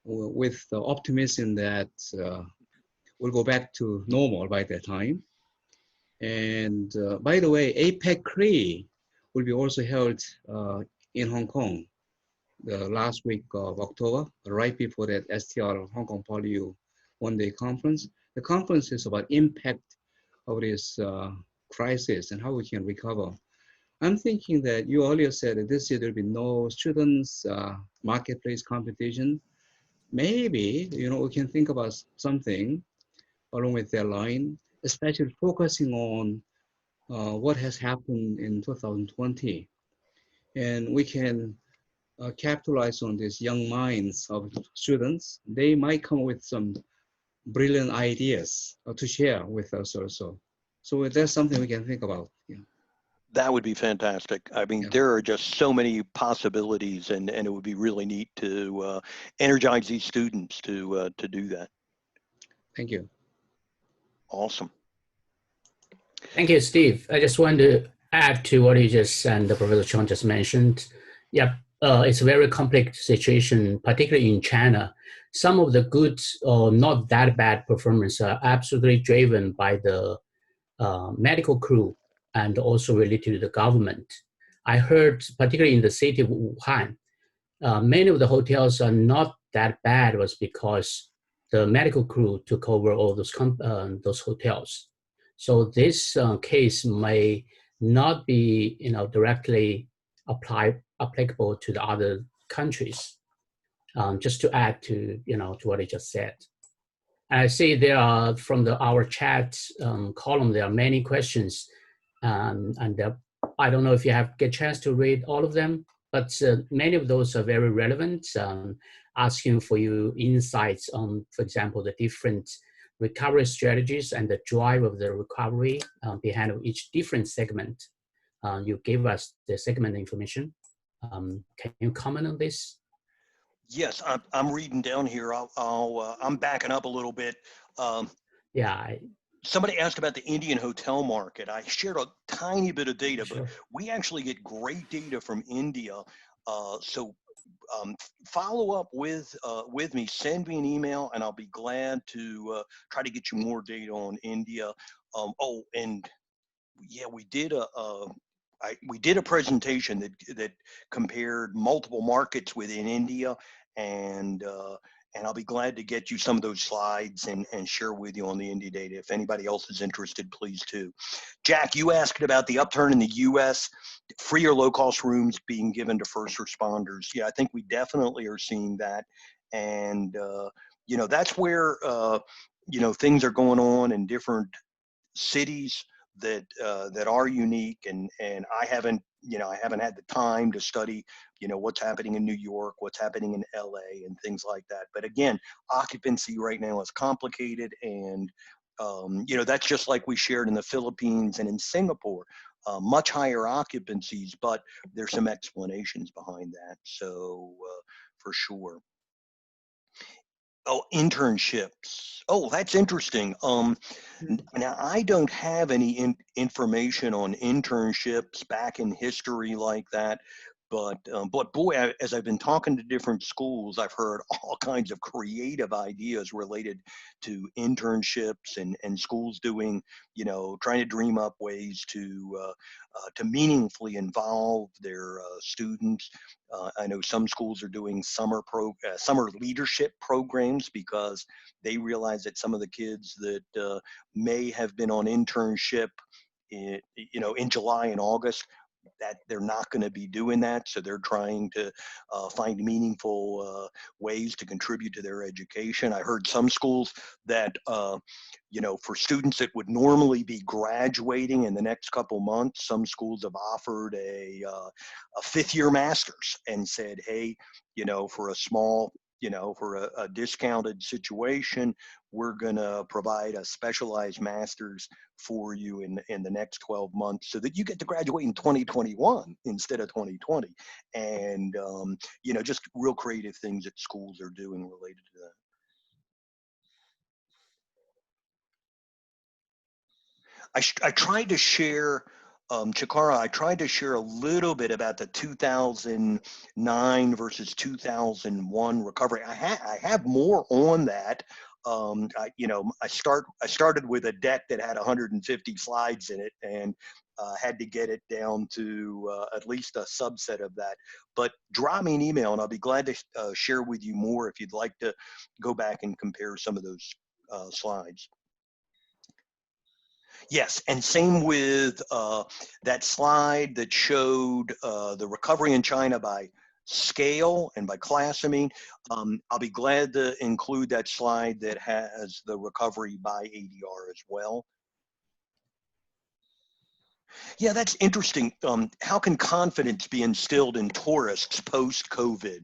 with the optimism that we'll go back to normal by that time. And by the way, APaCHRIE will be also held in Hong Kong the last week of October, right before that STR Hong Kong PolyU one-day conference. The conference is about impact of this crisis and how we can recover. I'm thinking that you earlier said that this year there'll be no students marketplace competition. Maybe we can think about something along with that line, especially focusing on what has happened in 2020, and we can capitalize on these young minds of students. They might come with some brilliant ideas to share with us also. So that's something we can think about. Yeah. That would be fantastic. I mean, Yeah. there are just so many possibilities, and it would be really neat to energize these students to do that. Thank you. Awesome. Thank you, Steve. I just want to add to what you just and Professor Chong just mentioned. Yeah, it's a very complex situation, particularly in China. Some of the good or not that bad performance are absolutely driven by the medical crew and also related to the government. I heard, particularly in the city of Wuhan, many of the hotels are not that bad was because the medical crew took over all those hotels. So this case may not be directly applicable to the other countries. Just to add to to what I just said. And I see there are from our chat column there are many questions, and they're I don't know if you have get a chance to read all of them, but many of those are very relevant, asking for you insights on, for example, the different recovery strategies and the drive of the recovery behind each different segment. You gave us the segment information. Can you comment on this? Yes, I'm reading down here. I'm backing up a little bit. Yeah. Somebody asked about the Indian hotel market. I shared a tiny bit of data, Sure. but we actually get great data from India. So follow up with me. Send me an email, and I'll be glad to try to get you more data on India. Oh, and yeah, we did a presentation that compared multiple markets within India, and I'll be glad to get you some of those slides and share with you on the India data. If anybody else is interested, please too. Jack, you asked about the upturn in the U.S., free or low-cost rooms being given to first responders. Yeah, I think we definitely are seeing that, and that's where things are going on in different cities that are unique, and I haven't had the time to study what's happening in New York, what's happening in LA, and things like that. But again, occupancy right now is complicated, and that's just like we shared in the Philippines and in Singapore, much higher occupancies, but there's some explanations behind that. So for sure. Oh, internships. Oh, that's interesting. Now I don't have any information on internships back in history like that, but boy, as I've been talking to different schools, I've heard all kinds of creative ideas related to internships and schools doing, trying to dream up ways to meaningfully involve their students. I know some schools are doing summer leadership programs because they realize that some of the kids that may have been on internship in July and August, that they're not going to be doing that. So they're trying to find meaningful ways to contribute to their education. I heard some schools that, for students that would normally be graduating in the next couple months, some schools have offered a fifth-year master's and said, hey, for a small, for a discounted situation, we're going to provide a specialized master's for you in the next 12 months so that you get to graduate in 2021 instead of 2020. And, just real creative things that schools are doing related to that. I tried to share, Chikara, I tried to share a little bit about the 2009 versus 2001 recovery. I have more on that. I started with a deck that had 150 slides in it, and had to get it down to at least a subset of that. But drop me an email, and I'll be glad to share with you more if you'd like to go back and compare some of those slides. Yes, and same with that slide that showed the recovery in China by scale and by class. I'll be glad to include that slide that has the recovery by ADR as well. Yeah, that's interesting. How can confidence be instilled in tourists post-COVID?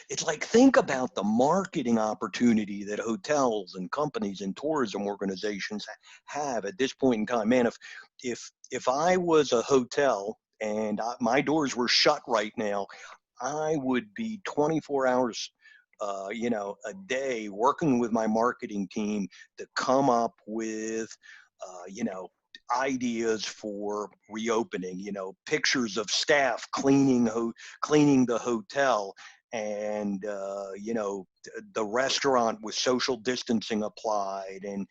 It's like, think about the marketing opportunity that hotels and companies and tourism organizations have at this point in time. Man, if I was a hotel and my doors were shut right now, I would be 24 hours a day working with my marketing team to come up with, ideas for reopening, pictures of staff cleaning the hotel, and the restaurant with social distancing applied, and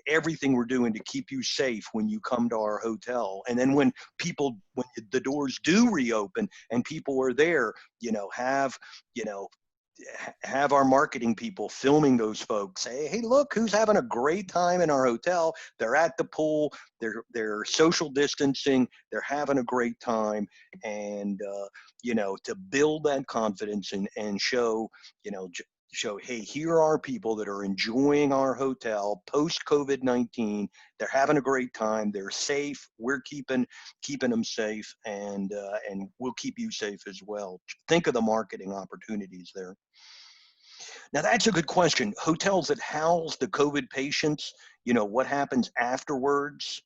everything we're doing to keep you safe when you come to our hotel. And then when the doors do reopen and people are there, have our marketing people filming those folks, say, hey, look who's having a great time in our hotel. They're at the pool, they're social distancing, they're having a great time. And to build that confidence and show show, hey, here are people that are enjoying our hotel post COVID-19. They're having a great time. They're safe. We're keeping them safe, and we'll keep you safe as well. Think of the marketing opportunities there. Now that's a good question. Hotels that house the COVID patients, you know, what happens afterwards?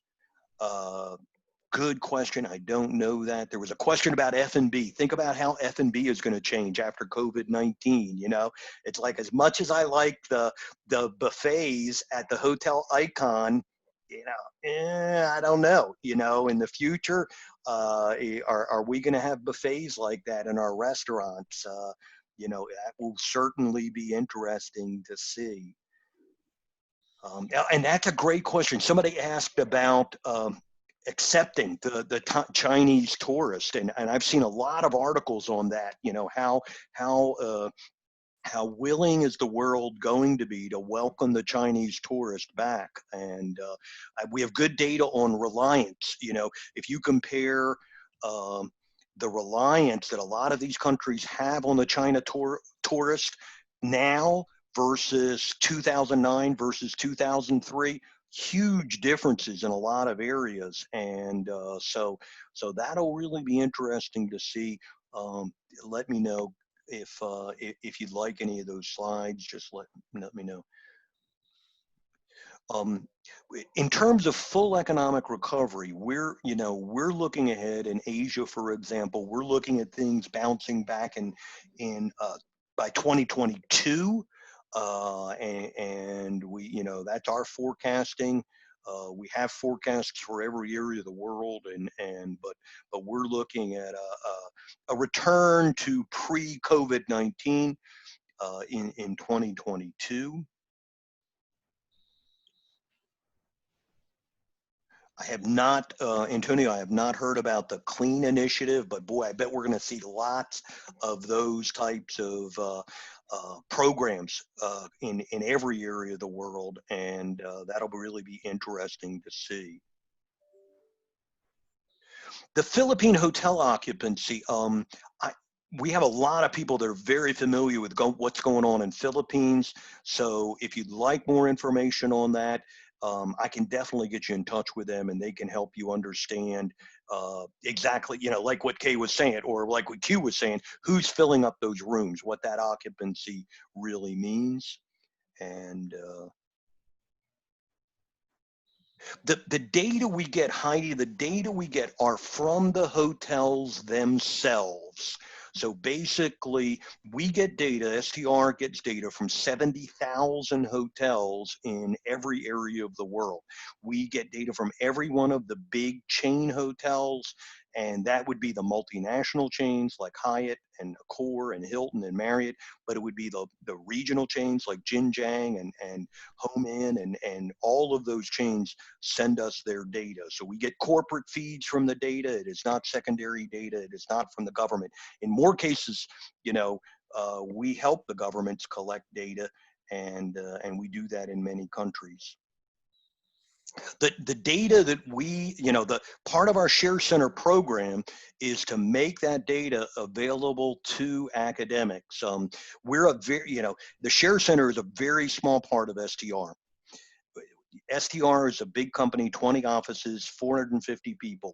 Good question. I don't know that. There was a question about F&B. Think about how F&B is going to change after COVID-19. You know, it's like, as much as I like the buffets at the Hotel Icon, you know, I don't know. You know, in the future, are we going to have buffets like that in our restaurants? You know, that will certainly be interesting to see. And that's a great question. Somebody asked about accepting the Chinese tourist, and I've seen a lot of articles on that. You know, how willing is the world going to be to welcome the Chinese tourist back? And we have good data on reliance. You know, if you compare the reliance that a lot of these countries have on the China tourist now versus 2009 versus 2003, huge differences in a lot of areas. And so that'll really be interesting to see. Let me know if you'd like any of those slides. Just let me know. In terms of full economic recovery, we're looking ahead in Asia, for example. We're looking at things bouncing back in by 2022. And we, you know, that's our forecasting. We have forecasts for every area of the world, but we're looking at a return to pre-COVID-19 in 2022. I have not, Antonio, I have not heard about the Clean Initiative, but boy, I bet we're going to see lots of those types of programs in every area of the world, and that'll really be interesting to see. The Philippine hotel occupancy, we have a lot of people that are very familiar with what's going on in Philippines. So if you'd like more information on that, I can definitely get you in touch with them, and they can help you understand exactly, you know, like what Kay was saying, or like what Q was saying, who's filling up those rooms, what that occupancy really means. And the data we get, Heidi, the data we get are from the hotels themselves. So basically, we get data, STR gets data from 70,000 hotels in every area of the world. We get data from every one of the big chain hotels, and that would be the multinational chains like Hyatt and Accor and Hilton and Marriott, but it would be the regional chains like Jinjiang and Home Inn, and all of those chains send us their data. So we get corporate feeds from the data. It is not secondary data. It is not from the government. In more cases, you know, we help the governments collect data, and we do that in many countries. The data that we, you know, the part of our Share Center program is to make that data available to academics. We're a very, you know, the Share Center is a very small part of STR. STR is a big company, 20 offices, 450 people.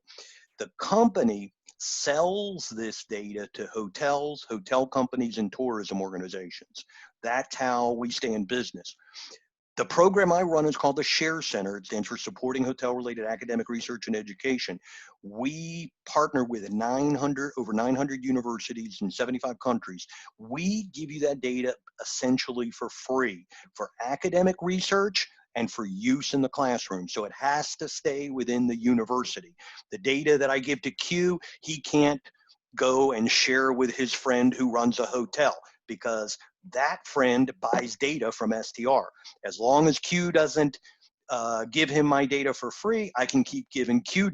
The company sells this data to hotels, hotel companies, and tourism organizations. That's how we stay in business. The program I run is called the Share Center. It stands for Supporting Hotel-Related Academic Research and Education. We partner with over 900 universities in 75 countries. We give you that data essentially for free for academic research and for use in the classroom. So it has to stay within the university. The data that I give to Q, he can't go and share with his friend who runs a hotel, because that friend buys data from STR. As long as Q doesn't give him my data for free, I can keep giving Q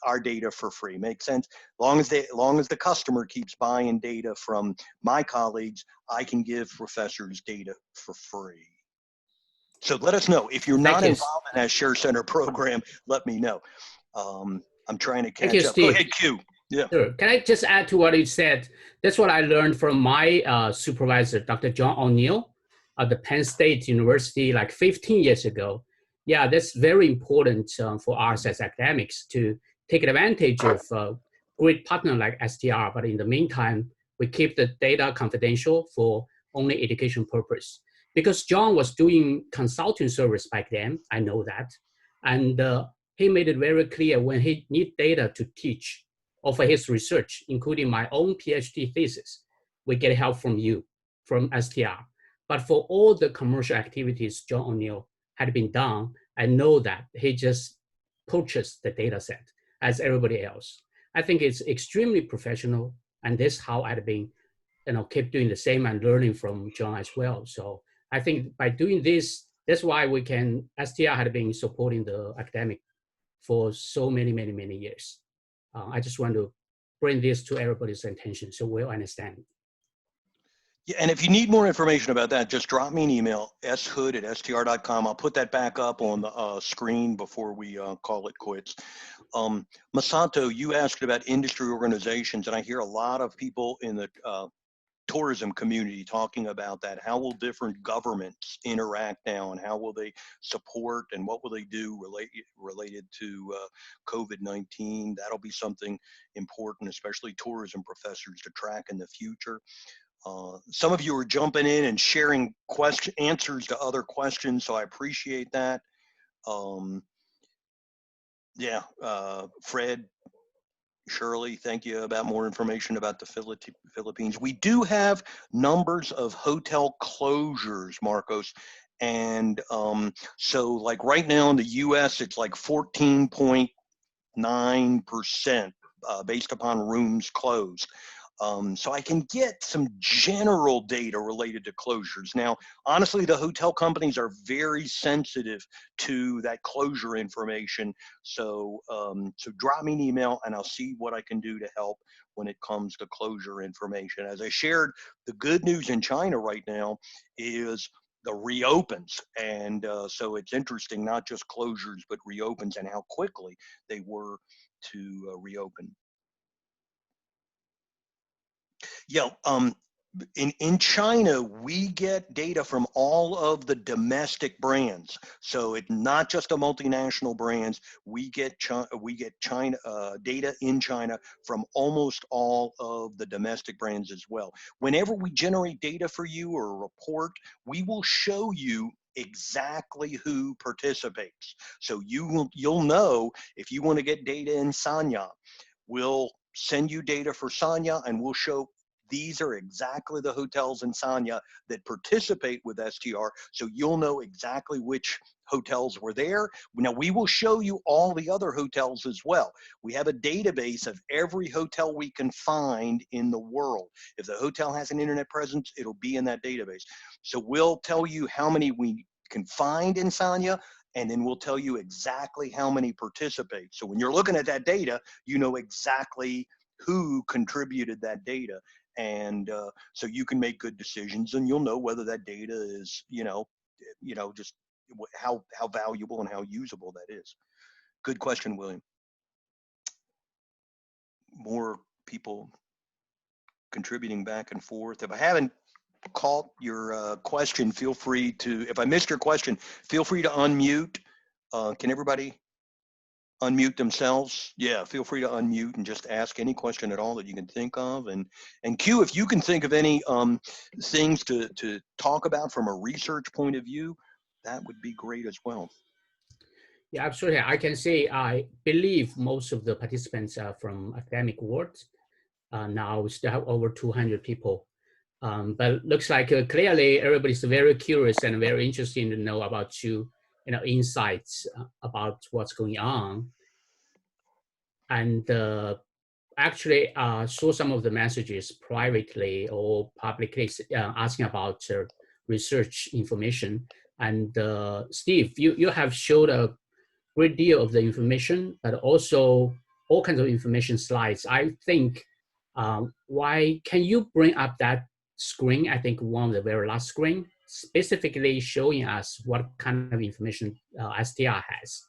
our data for free. Make sense? Long as the customer keeps buying data from my colleagues, I can give professors data for free. So let us know. If you're not involved in that Share Center program, let me know. I'm trying to catch up. Go ahead, Q. Yeah. Sure. Can I just add to what you said? That's what I learned from my supervisor, Dr. John O'Neill. at the Penn State University like 15 years ago. Yeah, that's very important for us as academics to take advantage of a great partner like STR, but in the meantime, we keep the data confidential for only education purpose. Because John was doing consulting service back then, I know that. And he made it very clear when he need data to teach or for his research, including my own PhD thesis, we get help from you, from STR. But for all the commercial activities John O'Neill had been done, I know that he just purchased the data set as everybody else. I think it's extremely professional, and this is how I've been, keep doing the same and learning from John as well. So I think by doing this, that's why we can, STR had been supporting the academic for so many, many, many years. I just want to bring this to everybody's attention so we'll understand. Yeah, and if you need more information about that, just drop me an email, shood@str.com. I'll put that back up on the screen before we call it quits. Masato, you asked about industry organizations, and I hear a lot of people in the tourism community talking about that. How will different governments interact now, and how will they support, and what will they do related to COVID-19? That'll be something important, especially tourism professors to track in the future. Some of you are jumping in and sharing answers to other questions, so I appreciate that. Fred, Shirley, thank you about more information about the Philippines. We do have numbers of hotel closures, Marcos. And so like right now in the US, it's like 14.9% based upon rooms closed. So I can get some general data related to closures. Now, honestly, the hotel companies are very sensitive to that closure information. So, so drop me an email and I'll see what I can do to help when it comes to closure information. As I shared, the good news in China right now is the reopens. And so it's interesting, not just closures, but reopens and how quickly they were to reopen. Yeah, in China, we get data from all of the domestic brands. So it's not just the multinational brands. We get China data in China from almost all of the domestic brands as well. Whenever we generate data for you or a report, we will show you exactly who participates. So you'll know if you want to get data in Sanya, we'll send you data for Sanya and we'll show these are exactly the hotels in Sanya that participate with STR, so you'll know exactly which hotels were there. Now, we will show you all the other hotels as well. We have a database of every hotel we can find in the world. If the hotel has an internet presence, it'll be in that database. So we'll tell you how many we can find in Sanya, and then we'll tell you exactly how many participate. So when you're looking at that data, you know exactly who contributed that data. And so you can make good decisions, and you'll know whether that data is, just how valuable and how usable that is. Good question, William. More people contributing back and forth. If I haven't caught your question, feel free to, if I missed your question, feel free to unmute. Can everybody unmute themselves? Yeah, feel free to unmute and just ask any question at all that you can think of. And Q, if you can think of any things to talk about from a research point of view, that would be great as well. Yeah, absolutely. I can say I believe most of the participants are from academic world. Now we still have over 200 people. But looks like clearly everybody's very curious and very interested to know about insights about what's going on. And actually saw some of the messages privately or publicly asking about research information. And Steve, you have showed a great deal of the information, but also all kinds of information slides. I think, why can you bring up that screen? I think one of the very last screen, specifically showing us what kind of information STR has.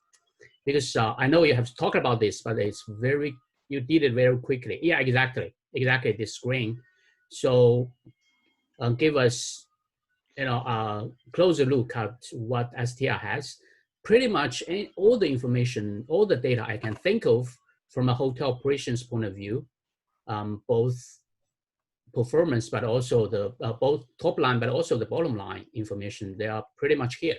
Because I know you have talked about this, but you did it very quickly. Yeah, exactly this screen. So give us closer look at what STR has, pretty much all the information, all the data I can think of from a hotel operations point of view, both performance, but also the both top line, but also the bottom line information, they are pretty much here.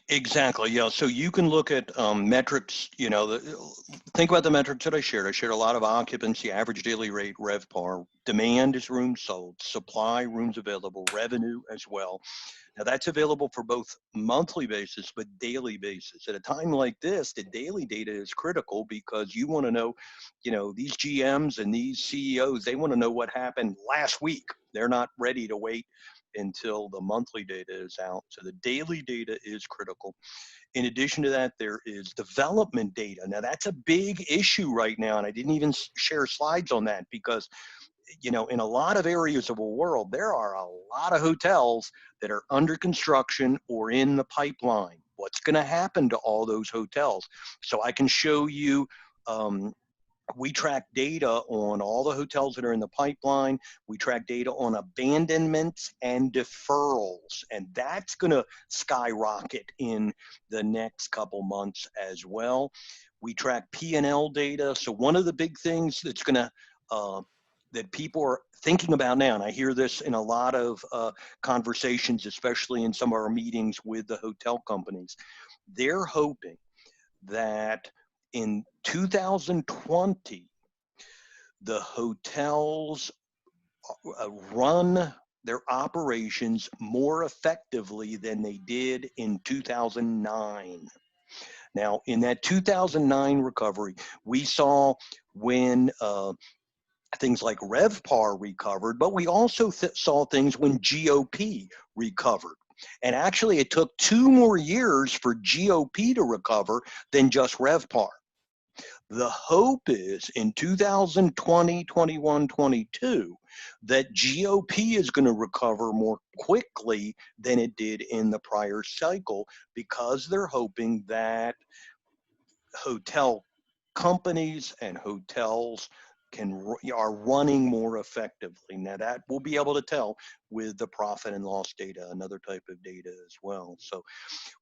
Exactly, yeah. So you can look at metrics, think about the metrics that I shared. I shared a lot of occupancy, average daily rate, RevPAR, demand is rooms sold, supply, rooms available, revenue as well. Now that's available for both monthly basis, but daily basis. At a time like this, the daily data is critical because you want to know, these GMs and these CEOs, they want to know what happened last week. They're not ready to wait until the monthly data is out. So the daily data is critical. In addition to that, there is development data. Now that's a big issue right now, and I didn't even share slides on that because in a lot of areas of the world, there are a lot of hotels that are under construction or in the pipeline. What's going to happen to all those hotels? So I can show you, we track data on all the hotels that are in the pipeline. We track data on abandonments and deferrals, and that's going to skyrocket in the next couple months as well. We track P&L data. So one of the big things that's going to that people are thinking about now, and I hear this in a lot of conversations, especially in some of our meetings with the hotel companies, they're hoping that in 2020, the hotels run their operations more effectively than they did in 2009. Now, in that 2009 recovery, we saw when things like RevPAR recovered, but we also saw things when GOP recovered. And actually, it took 2 more years for GOP to recover than just RevPAR. The hope is in 2020, 21, 22, that GOP is going to recover more quickly than it did in the prior cycle because they're hoping that hotel companies and hotels are running more effectively. Now that we'll be able to tell with the profit and loss data, another type of data as well. So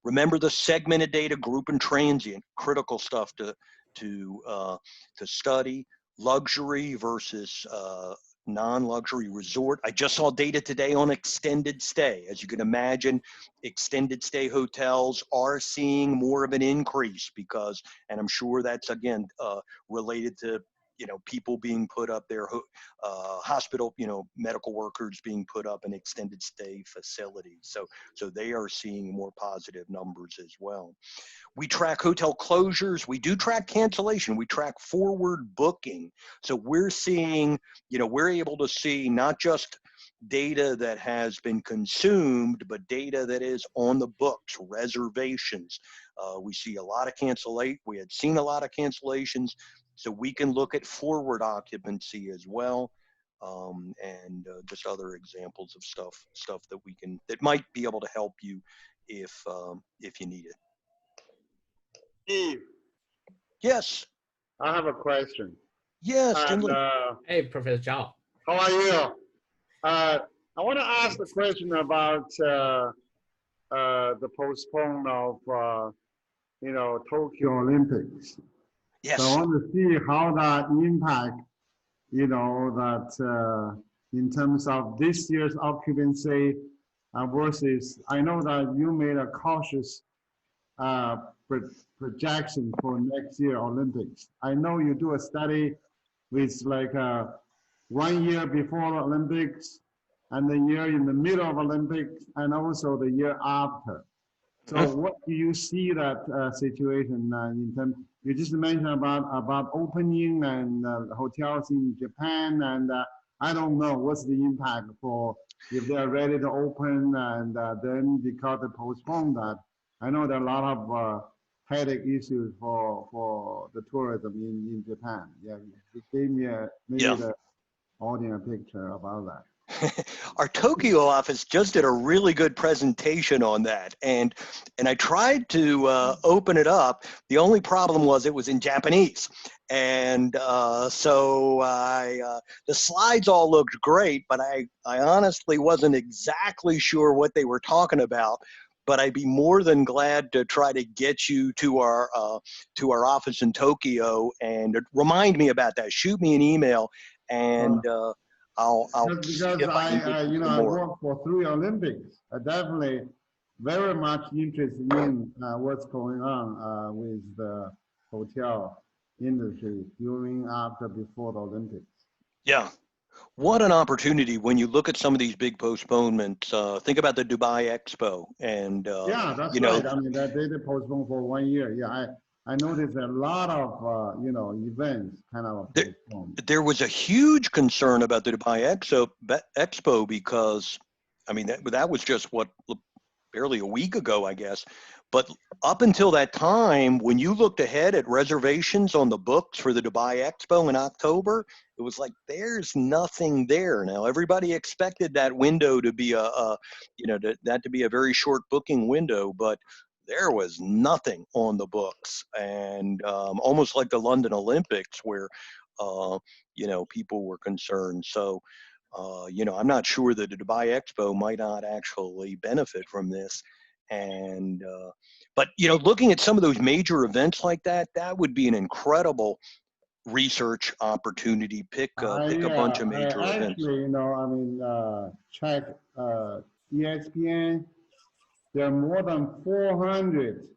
remember the segmented data, group and transient, critical stuff to study. Luxury versus non-luxury resort. I just saw data today on extended stay. As you can imagine, extended stay hotels are seeing more of an increase because, and I'm sure that's again related to people being put up there, hospital, medical workers being put up in extended stay facilities. So they are seeing more positive numbers as well. We track hotel closures. We do track cancellation. We track forward booking. So we're seeing, we're able to see not just data that has been consumed, but data that is on the books, reservations. We see a lot of cancellation. We had seen a lot of cancellations. So we can look at forward occupancy as well, and just other examples of stuff that might be able to help you if you need it. Steve. Yes. I have a question. Yes. Hey, Professor Xiao. How are you? I want to ask a question about the postponement of Tokyo Olympics. Yes. So I want to see how that impact, that in terms of this year's occupancy versus, I know that you made a cautious projection for next year Olympics. I know you do a study with like 1 year before the Olympics and the year in the middle of Olympics and also the year after. So what do you see that situation in terms? You just mentioned about opening and hotels in Japan, and I don't know what's the impact for if they're ready to open and then because they postpone that. I know there are a lot of headache issues for the tourism in Japan. Yeah, it gave me the audience a picture about that. Our Tokyo office just did a really good presentation on that, and I tried to open it up. The only problem was it was in Japanese, And so the slides all looked great, but I honestly wasn't exactly sure what they were talking about. But I'd be more than glad to try to get you to our office in Tokyo and remind me about that. Shoot me an email, and I'll Just see because if I can get you some I more. work for 3 Olympics, I definitely very much interested in what's going on with the hotel industry during, after, before the Olympics. Yeah. What an opportunity when you look at some of these big postponements. Think about the Dubai Expo, and Yeah, that's you know, right. I mean, that they postponed for 1 year. Yeah, I noticed a lot of events kind of postponed. there was a huge concern about the Dubai Expo because, I mean, that was just what, barely a week ago, I guess. But up until that time, when you looked ahead at reservations on the books for the Dubai Expo in October, it was like there's nothing there. Now everybody expected that window to be that to be a very short booking window, but there was nothing on the books, and almost like the London Olympics, where people were concerned. So I'm not sure that the Dubai Expo might not actually benefit from this. And but looking at some of those major events like that, that would be an incredible research opportunity. Pick a bunch of major I events. actually, I mean, check ESPN. There are more than 400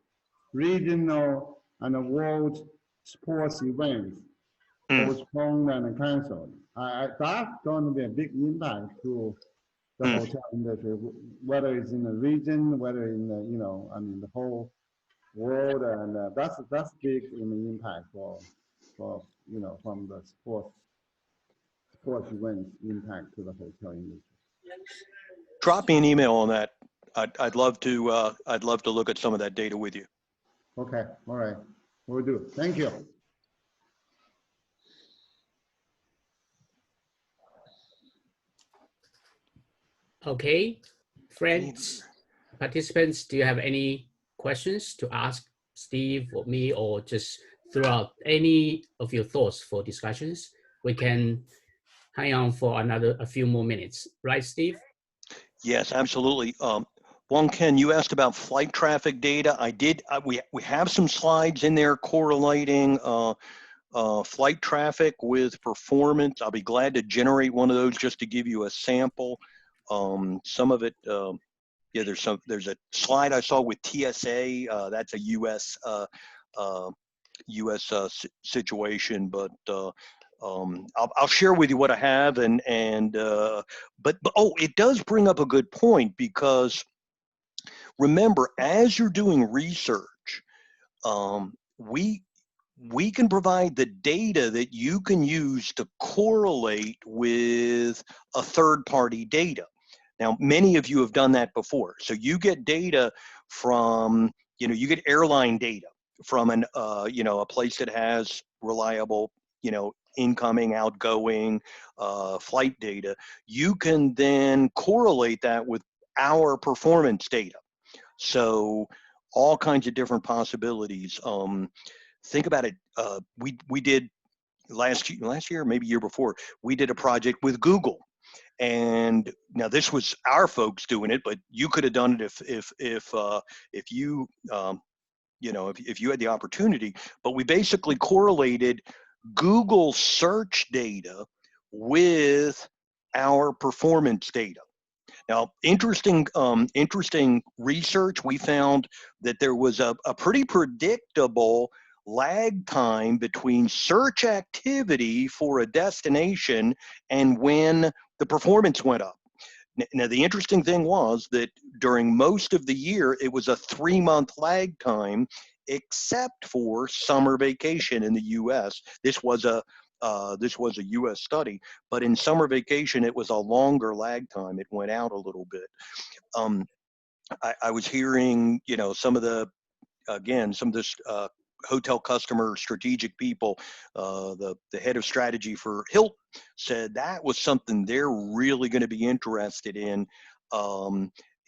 regional and world sports events postponed and canceled. That's going to be a big impact to the hotel industry, whether it's in the region, whether in the, I mean, the whole world, and that's big in the impact for from the sports events impact to the hotel industry. Drop me an email on that. I'd love to look at some of that data with you. Okay, all right, we'll do. Thank you. Okay, friends, participants, do you have any questions to ask Steve or me, or just throw out any of your thoughts for discussions? We can hang on for a few more minutes, right, Steve? Yes, absolutely. Wong Ken, you asked about flight traffic data. I did. We have some slides in there correlating flight traffic with performance. I'll be glad to generate one of those just to give you a sample. Some of it, yeah, there's a slide I saw with TSA. That's a U.S. situation, but I'll share with you what I have, but oh, it does bring up a good point, because remember, as you're doing research, we can provide the data that you can use to correlate with a third-party data. Now, many of you have done that before. So you get data from, you get airline data from a place that has reliable, incoming, outgoing flight data. You can then correlate that with our performance data. So all kinds of different possibilities. Think about it. We did last year, maybe year before, we did a project with Google. And now this was our folks doing it, but you could have done it if you if you had the opportunity. But we basically correlated Google search data with our performance data. Now, interesting research. We found that there was a pretty predictable lag time between search activity for a destination and when the performance went up. Now, the interesting thing was that during most of the year, it was a 3-month lag time, except for summer vacation in the U.S. This was a U.S. study, but in summer vacation, it was a longer lag time. It went out a little bit. I was hearing, some of the hotel customer strategic people, the head of strategy for Hilton said that was something they're really going to be interested in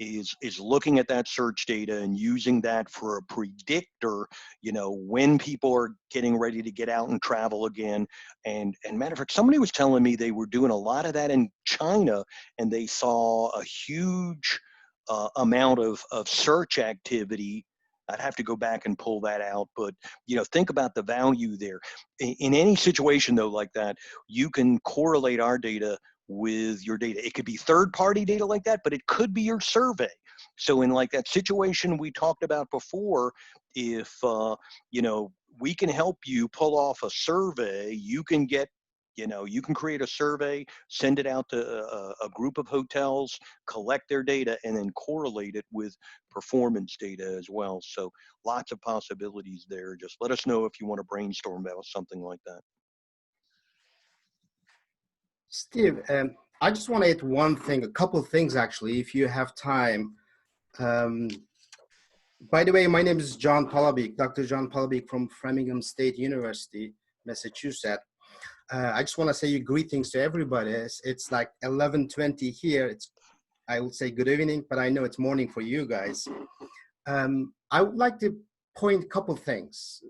is looking at that search data and using that for a predictor, when people are getting ready to get out and travel again. And matter of fact, somebody was telling me they were doing a lot of that in China, and they saw a huge amount of search activity. I'd have to go back and pull that out, but think about the value there. In any situation though like that, you can correlate our data with your data. It could be third-party data like that, but it could be your survey. So in like that situation we talked about before, if we can help you pull off a survey, you can get you can create a survey, send it out to a group of hotels, collect their data, and then correlate it with performance data as well. So lots of possibilities there. Just let us know if you want to brainstorm about something like that. Steve, I just want to add one thing, a couple of things actually, if you have time. By the way, my name is John Polabik, Dr. John Polabik from Framingham State University, Massachusetts. I just want to say greetings to everybody. It's like 11:20 here. I would say good evening, but I know it's morning for you guys. I would like to point a couple things.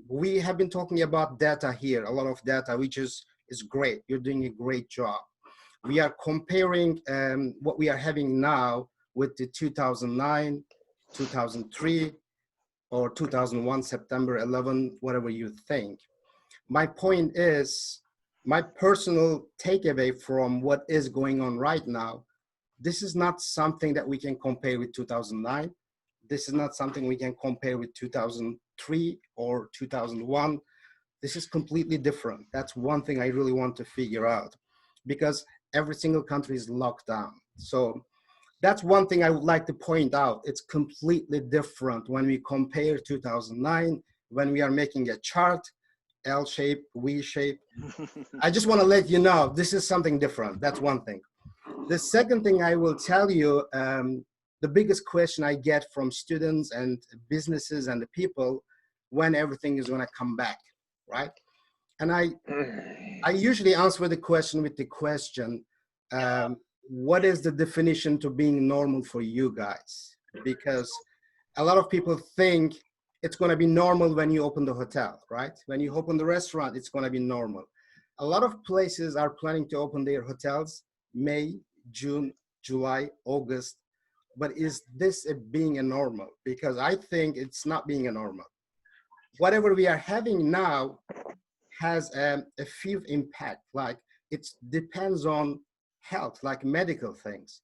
We have been talking about data here, a lot of data, which is great. You're doing a great job. We are comparing what we are having now with the 2009, 2003, or 2001, September 11, whatever you think. My point is, my personal takeaway from what is going on right now, this is not something that we can compare with 2009. This is not something we can compare with 2003 or 2001. This is completely different. That's one thing I really want to figure out, because every single country is locked down. So that's one thing I would like to point out. It's completely different when we compare 2009, when we are making a chart, L shape, V shape. I just want to let you know, this is something different. That's one thing. The second thing I will tell you, the biggest question I get from students and businesses and the people, when everything is going to come back, right? And I usually answer the question with the question, what is the definition to being normal for you guys? Because a lot of people think it's going to be normal when you open the hotel, right? When you open the restaurant, it's going to be normal. A lot of places are planning to open their hotels May, June, July, August. But is this being a normal? Because I think it's not being a normal. Whatever we are having now has a few impact, like it depends on health, like medical things.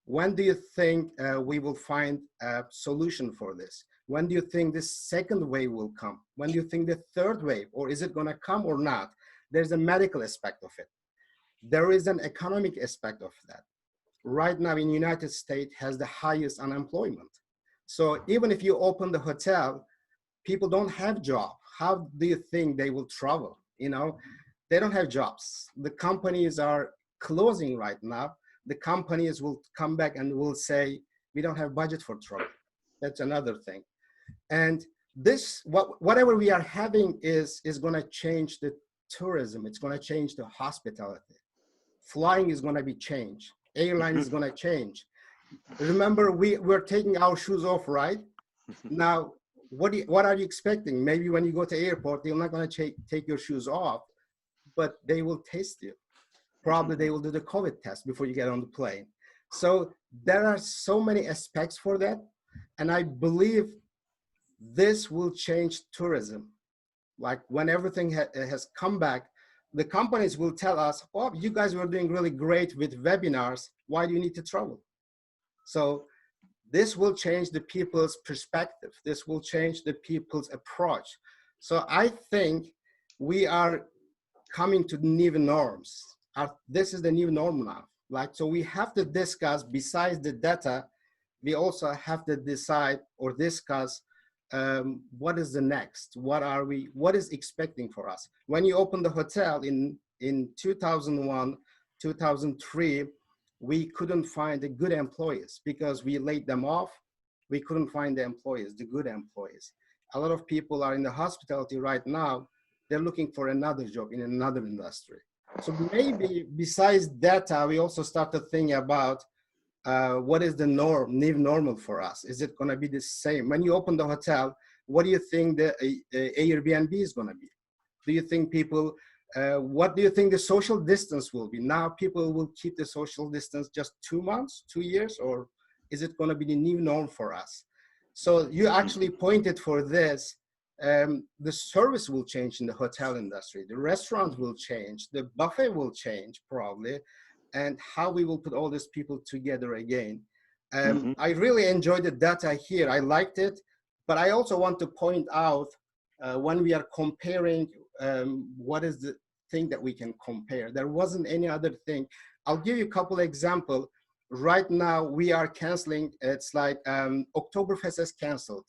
When do you think we will find a solution for this? When do you think this second wave will come? When do you think the third wave, or is it going to come or not? There's a medical aspect of it. There is an economic aspect of that. Right now in the United States has the highest unemployment. So even if you open the hotel, people don't have jobs. How do you think they will travel? They don't have jobs. The companies are closing right now. The companies will come back and will say, we don't have budget for travel. That's another thing. And this, whatever we are having is going to change the tourism. It's going to change the hospitality. Flying is going to be changed. Airline is going to change. Remember, we're taking our shoes off, right? Now, what are you expecting? Maybe when you go to airport, they're not going to take your shoes off, but they will test you. Probably they will do the COVID test before you get on the plane. So there are so many aspects for that. And I believe this will change tourism. Like when everything has come back, the companies will tell us, oh, you guys were doing really great with webinars. Why do you need to travel? So this will change the people's perspective. This will change the people's approach. So I think we are coming to new norms. This is the new norm now. So we have to discuss, besides the data, we also have to decide or discuss what is the next? What is expecting for us? When you open the hotel in 2001, 2003, we couldn't find the good employees because we laid them off. We couldn't find the employees, the good employees. A lot of people are in the hospitality right now. They're looking for another job in another industry. So maybe besides data, we also start to think about what is the new normal for us? Is it going to be the same? When you open the hotel, what do you think the Airbnb is going to be? Do you think people, what do you think the social distance will be? Now people will keep the social distance just 2 months, 2 years, or is it going to be the new norm for us? So you actually pointed for this. The service will change in the hotel industry. The restaurant will change. The buffet will change probably. And how we will put all these people together again. I really enjoyed the data here. I liked it. But I also want to point out when we are comparing, what is the thing that we can compare? There wasn't any other thing. I'll give you a couple examples. Right now, we are canceling. It's like Oktoberfest is canceled.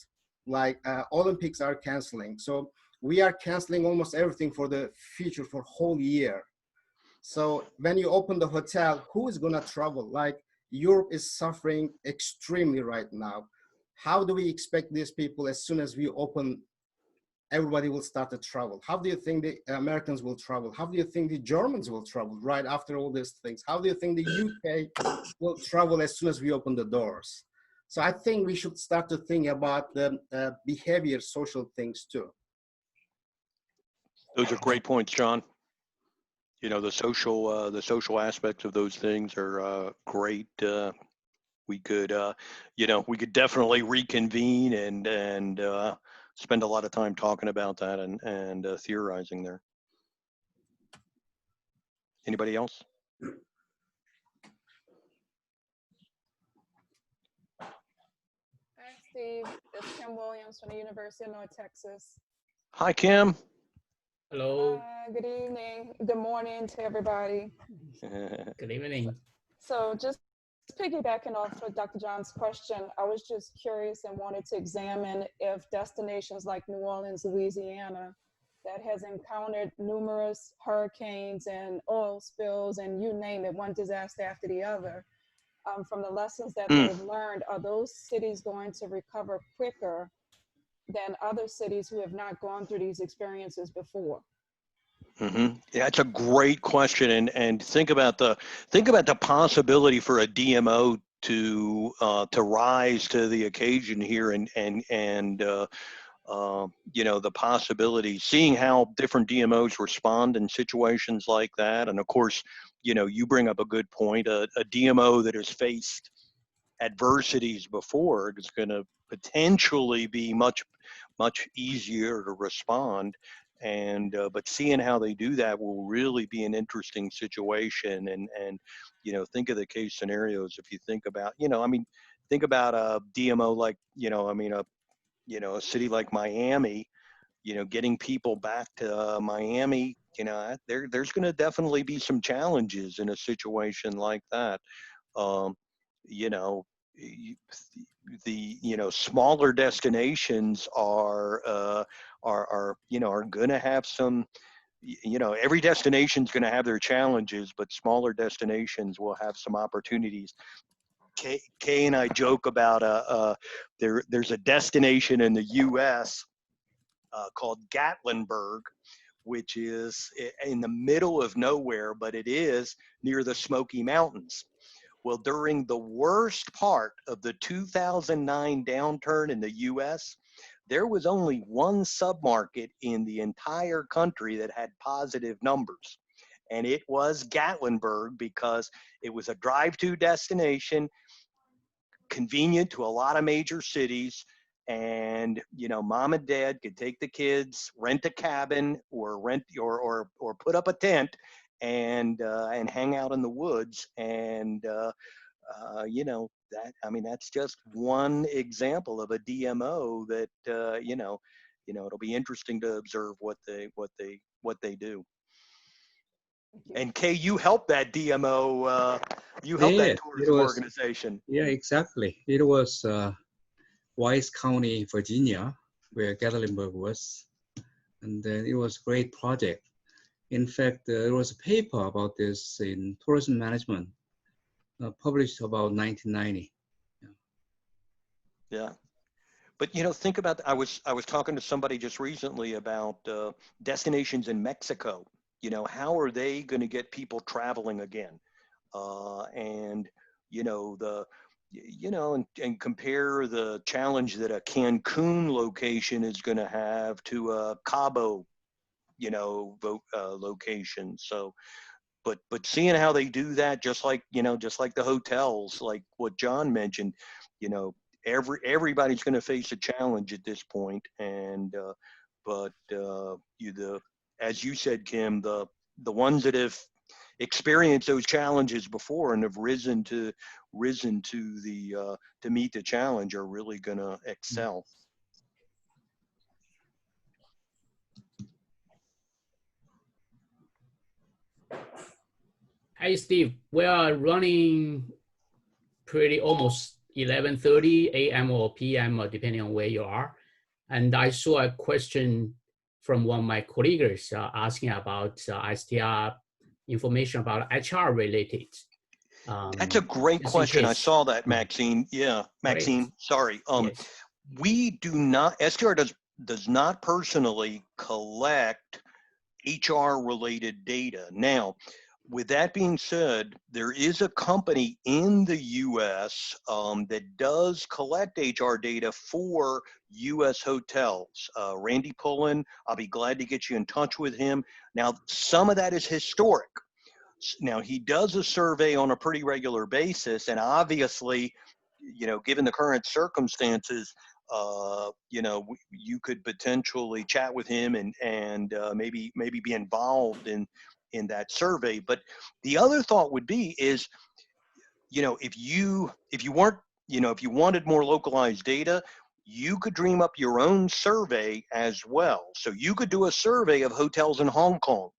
Like Olympics are canceling. So we are canceling almost everything for the future for whole year. So when you open the hotel, who is going to travel? Like Europe is suffering extremely right now. How do we expect these people as soon as we open, everybody will start to travel? How do you think the Americans will travel? How do you think the Germans will travel right after all these things? How do you think the UK will travel as soon as we open the doors? So I think we should start to think about the behavior, social things too. Those are great points, John. You know, the social aspects of those things are great. We could, you know, we could definitely reconvene and spend a lot of time talking about that and theorizing there. Anybody else? Hi, Steve. It's Kim Williams from the University of North Texas. Hi, Kim. Hello. Good evening. Good morning to everybody. Good evening. So just piggybacking off of Dr. John's question, I was just curious and wanted to examine if destinations like New Orleans, Louisiana, that has encountered numerous hurricanes and oil spills and you name it, one disaster after the other, from the lessons that they've learned, are those cities going to recover quicker than other cities who have not gone through these experiences before? Yeah, it's a great question, and think about the possibility for a DMO to rise to the occasion here, and you know, the possibility, seeing how different DMOs respond in situations like that, and of course, you know, you bring up a good point. A DMO that has faced adversities before is going to potentially be much easier to respond, and but seeing how they do that will really be an interesting situation. And you know, think of the case scenarios. If you think about, you know, I mean, think about a DMO like, you know, I mean, a city like Miami, you know, getting people back to Miami, you know, there's going to definitely be some challenges in a situation like that. You know, the smaller destinations are going to have some, you know, every destination's going to have their challenges, but smaller destinations will have some opportunities. Kay and I joke about there's a destination in the U.S. Called Gatlinburg, which is in the middle of nowhere, but it is near the Smoky Mountains. Well, during the worst part of the 2009 downturn in the U.S., there was only one submarket in the entire country that had positive numbers. And it was Gatlinburg, because it was a drive-to destination, convenient to a lot of major cities. And, you know, mom and dad could take the kids, rent a cabin, or put up a tent and hang out in the woods. And, you know, that, I mean, that's just one example of a DMO that, you know, it'll be interesting to observe what they do. And Kay, you helped that DMO, you helped that tourism organization. Yeah, exactly. It was Wise County, Virginia, where Gatlinburg was. And then it was a great project. In fact, there was a paper about this in tourism management, published about 1990. Yeah. But, you know, think about, I was talking to somebody just recently about destinations in Mexico. You know, how are they going to get people traveling again? And, you know, and compare the challenge that a Cancun location is going to have to a Cabo, location. So, but seeing how they do that, just like the hotels, like what John mentioned, everybody's going to face a challenge at this point, and as you said, Kim, the ones that have experienced those challenges before and have risen to meet the challenge are really going to excel. Hey, Steve, we are running pretty almost 11:30 a.m. or p.m. Depending on where you are. And I saw a question from one of my colleagues asking about STR information about HR related. That's a great question. I saw that, Maxine. Yeah, Maxine, Great. sorry. Yes. We do not, STR does not personally collect HR related data. Now, with that being said, there is a company in the US that does collect HR data for US hotels. Randy Pullen, I'll be glad to get you in touch with him. Now, some of that is historic. Now, he does a survey on a pretty regular basis, and obviously, given the current circumstances, you could potentially chat with him and maybe be involved in that survey. But the other thought would be is, if you wanted more localized data, you could dream up your own survey as well. So you could do a survey of hotels in Hong Kong.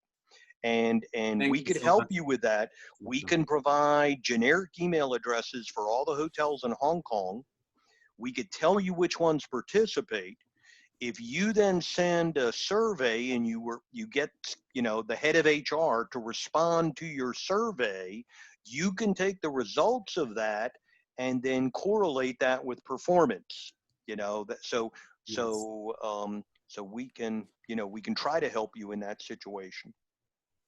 And we could help you with that. We can provide generic email addresses for all the hotels in Hong Kong. We could tell you which ones participate. If you then send a survey and you get the head of HR to respond to your survey, you can take the results of that and then correlate that with performance. So we can try to help you in that situation.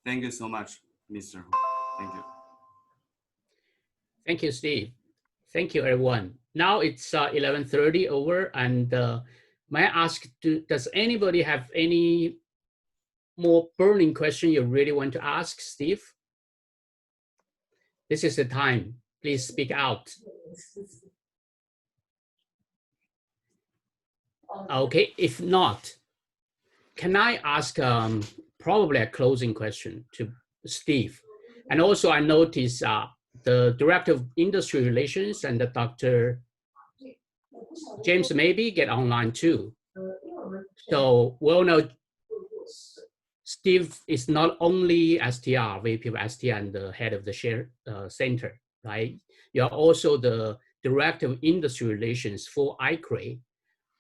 Thank you so much, Mr. Thank you. Thank you, Steve. Thank you, everyone. Now it's 11:30 over, and may I ask, does anybody have any more burning question you really want to ask, Steve? This is the time. Please speak out. Okay, if not, can I ask probably a closing question to Steve? And also I noticed the Director of Industry Relations and the Dr. James maybe get online too. So we'll know Steve is not only STR, VP of STR and the head of the SHARE Center, right? You're also the Director of Industry Relations for APaCHRIE.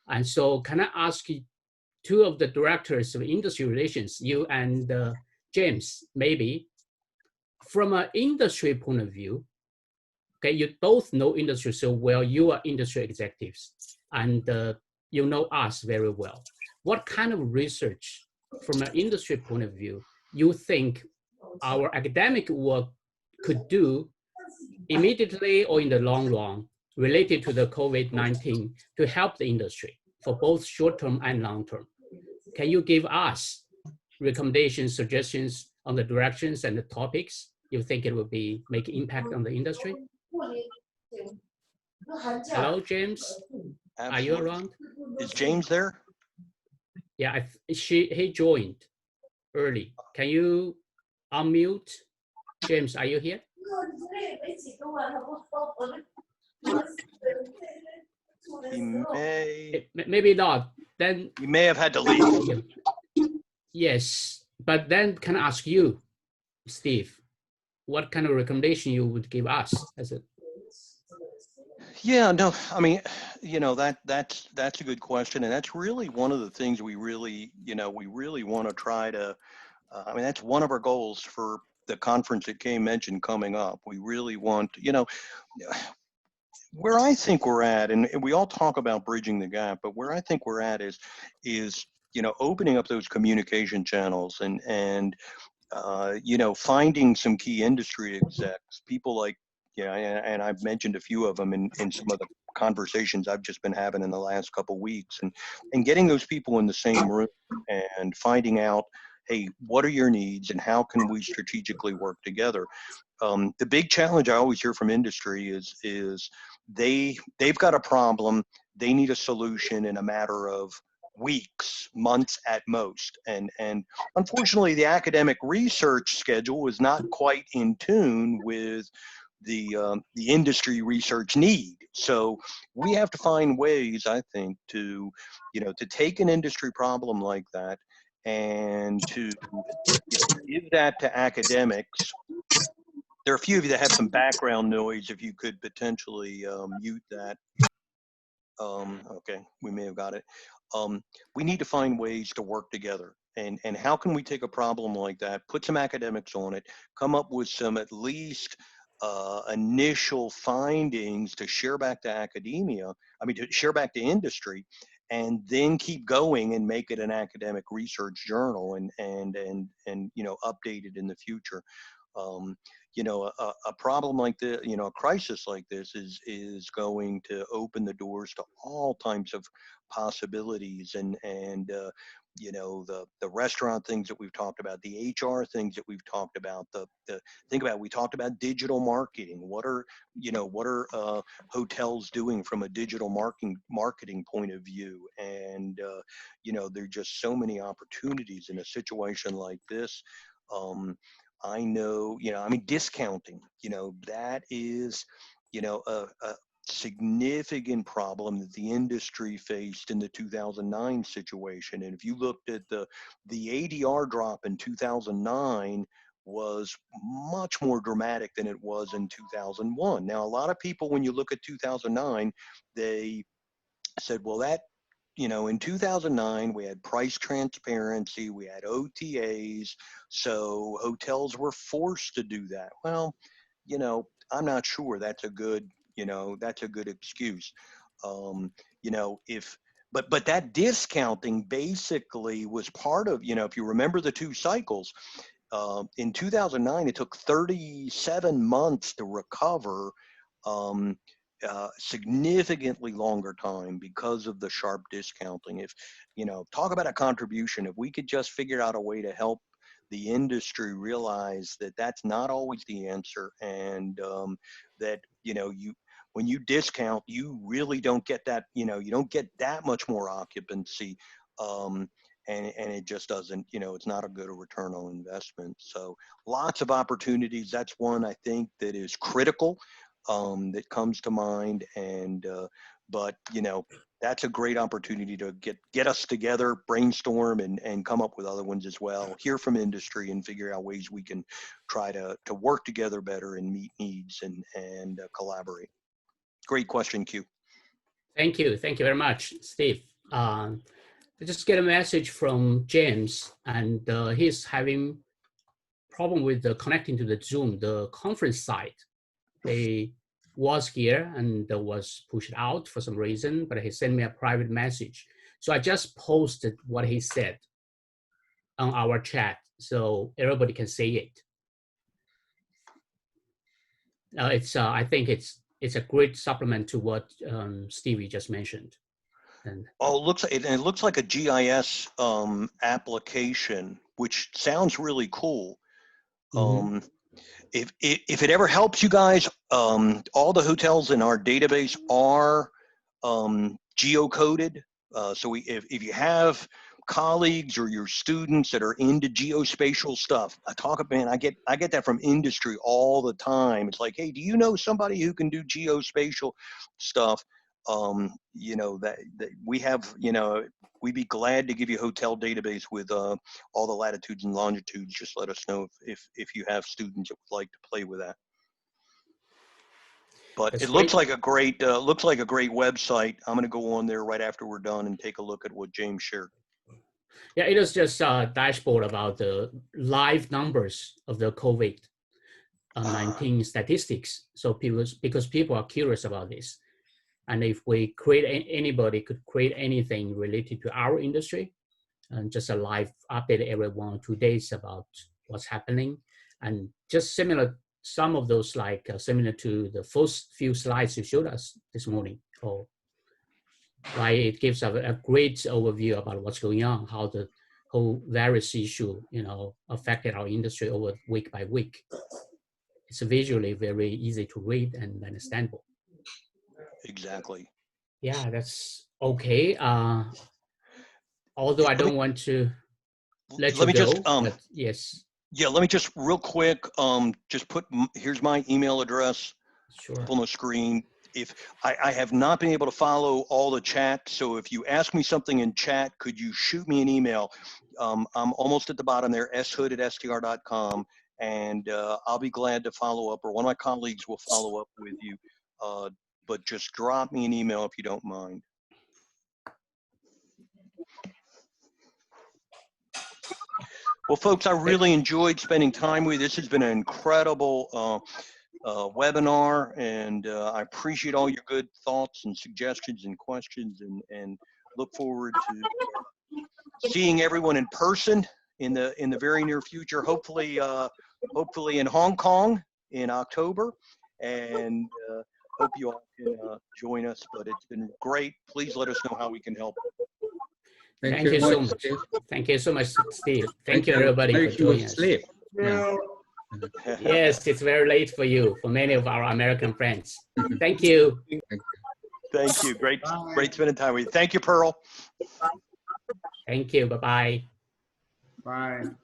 And so can I ask you, two of the directors of industry relations, you and James, maybe, from an industry point of view, okay, you both know industry so well, you are industry executives, and you know us very well. What kind of research from an industry point of view you think our academic work could do immediately or in the long run related to the COVID-19 to help the industry for both short-term and long-term? Can you give us recommendations, suggestions on the directions and the topics you think it will make impact on the industry? Hello, James. Absolutely. Are you around? Is James there? Yeah, he joined early. Can you unmute? James, are you here? He may. Maybe not. Then you may have had to leave. Yes, but then can I ask you, Steve, what kind of recommendation you would give us as a? Yeah, no, I mean, that's a good question, and that's really one of the things we really want to try to. I mean, that's one of our goals for the conference that Kay mentioned coming up. We really want, where I think we're at, and we all talk about bridging the gap, but where I think we're at is opening up those communication channels and finding some key industry execs, people like Yeah, and I've mentioned a few of them in some of the conversations I've just been having in the last couple of weeks, and getting those people in the same room and finding out, hey, what are your needs and how can we strategically work together? The big challenge I always hear from industry is they've got a problem, they need a solution in a matter of weeks, months at most, and unfortunately the academic research schedule is not quite in tune with the industry research need. So we have to find ways, I think, to to take an industry problem like that and to give that to academics. There are a few of you that have some background noise. If you could potentially mute that. Okay, we may have got it. We need to find ways to work together. And how can we take a problem like that, put some academics on it, come up with some at least initial findings to share back to academia, to share back to industry, and then keep going and make it an academic research journal and updated in the future. A problem like this, a crisis like this is going to open the doors to all types of possibilities and the restaurant things that we've talked about, the HR things that we've talked about, we talked about digital marketing. What are hotels doing from a digital marketing point of view? And there are just so many opportunities in a situation like this. I know, discounting, that is, a significant problem that the industry faced in the 2009 situation. And if you looked at the ADR drop in 2009 was much more dramatic than it was in 2001. Now, a lot of people, when you look at 2009, they said, well, that, in 2009, we had price transparency, we had OTAs, so hotels were forced to do that. Well, I'm not sure that's a good, excuse. But that discounting basically was part of, if you remember the two cycles, in 2009, it took 37 months to recover. Significantly longer time because of the sharp discounting. If, talk about a contribution, if we could just figure out a way to help the industry realize that that's not always the answer, and that, when you discount, you really don't get that, you don't get that much more occupancy. And it just doesn't, it's not a good return on investment. So lots of opportunities. That's one I think that is critical. That comes to mind, and but that's a great opportunity to get us together, brainstorm, and come up with other ones as well. Hear from industry and figure out ways we can try to work together better and meet needs and collaborate. Great question, Q. Thank you very much, Steve. I just get a message from James, and he's having problem with the connecting to the Zoom, the conference site. They was here and was pushed out for some reason, but he sent me a private message. So I just posted what he said on our chat so everybody can see it. I think it's a great supplement to what Stevie just mentioned. And it looks like a GIS application, which sounds really cool. Mm-hmm. If it ever helps you guys, all the hotels in our database are geocoded. So if you have colleagues or your students that are into geospatial stuff, I get that from industry all the time. It's like, hey, do you know somebody who can do geospatial stuff? That we have, we'd be glad to give you a hotel database with all the latitudes and longitudes. Just let us know if you have students that would like to play with that. But that's looks like a great website. I'm going to go on there right after we're done and take a look at what James shared. Yeah, it is just a dashboard about the live numbers of the COVID-19 statistics. So because people are curious about this. And if we anybody could create anything related to our industry, and just a live update every 1 or 2 days about what's happening, and just similar some of those like similar to the first few slides you showed us this morning. Oh, right, it gives a great overview about what's going on, how the whole various issue, affected our industry over week by week. It's visually very easy to read and understandable. Exactly. Yeah, that's okay. Although I don't want to let you go, but yes. Yeah, let me just real quick, just here's my email address. Sure. Up on the screen. If I have not been able to follow all the chat, so if you ask me something in chat, could you shoot me an email? I'm almost at the bottom there, shood@str.com, and I'll be glad to follow up, or one of my colleagues will follow up with you. But just drop me an email if you don't mind. Well, folks, I really enjoyed spending time with you. This has been an incredible webinar, and I appreciate all your good thoughts and suggestions and questions, and look forward to seeing everyone in person in the very near future. Hopefully in Hong Kong in October, and hope you all can join us. But it's been great. Please let us know how we can help. Thank you so much. Steve. Thank you so much, Steve. Thank you, everybody, for joining us. Yeah. Yes, it's very late for you, for many of our American friends. Thank you. Thank you. Great spending time with you. Thank you, Pearl. Thank you. Bye-bye. Bye.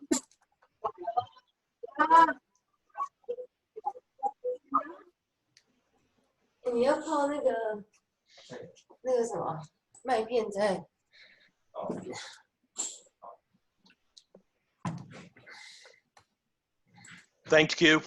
你要泡那个什么麦片在。Thanks, Q.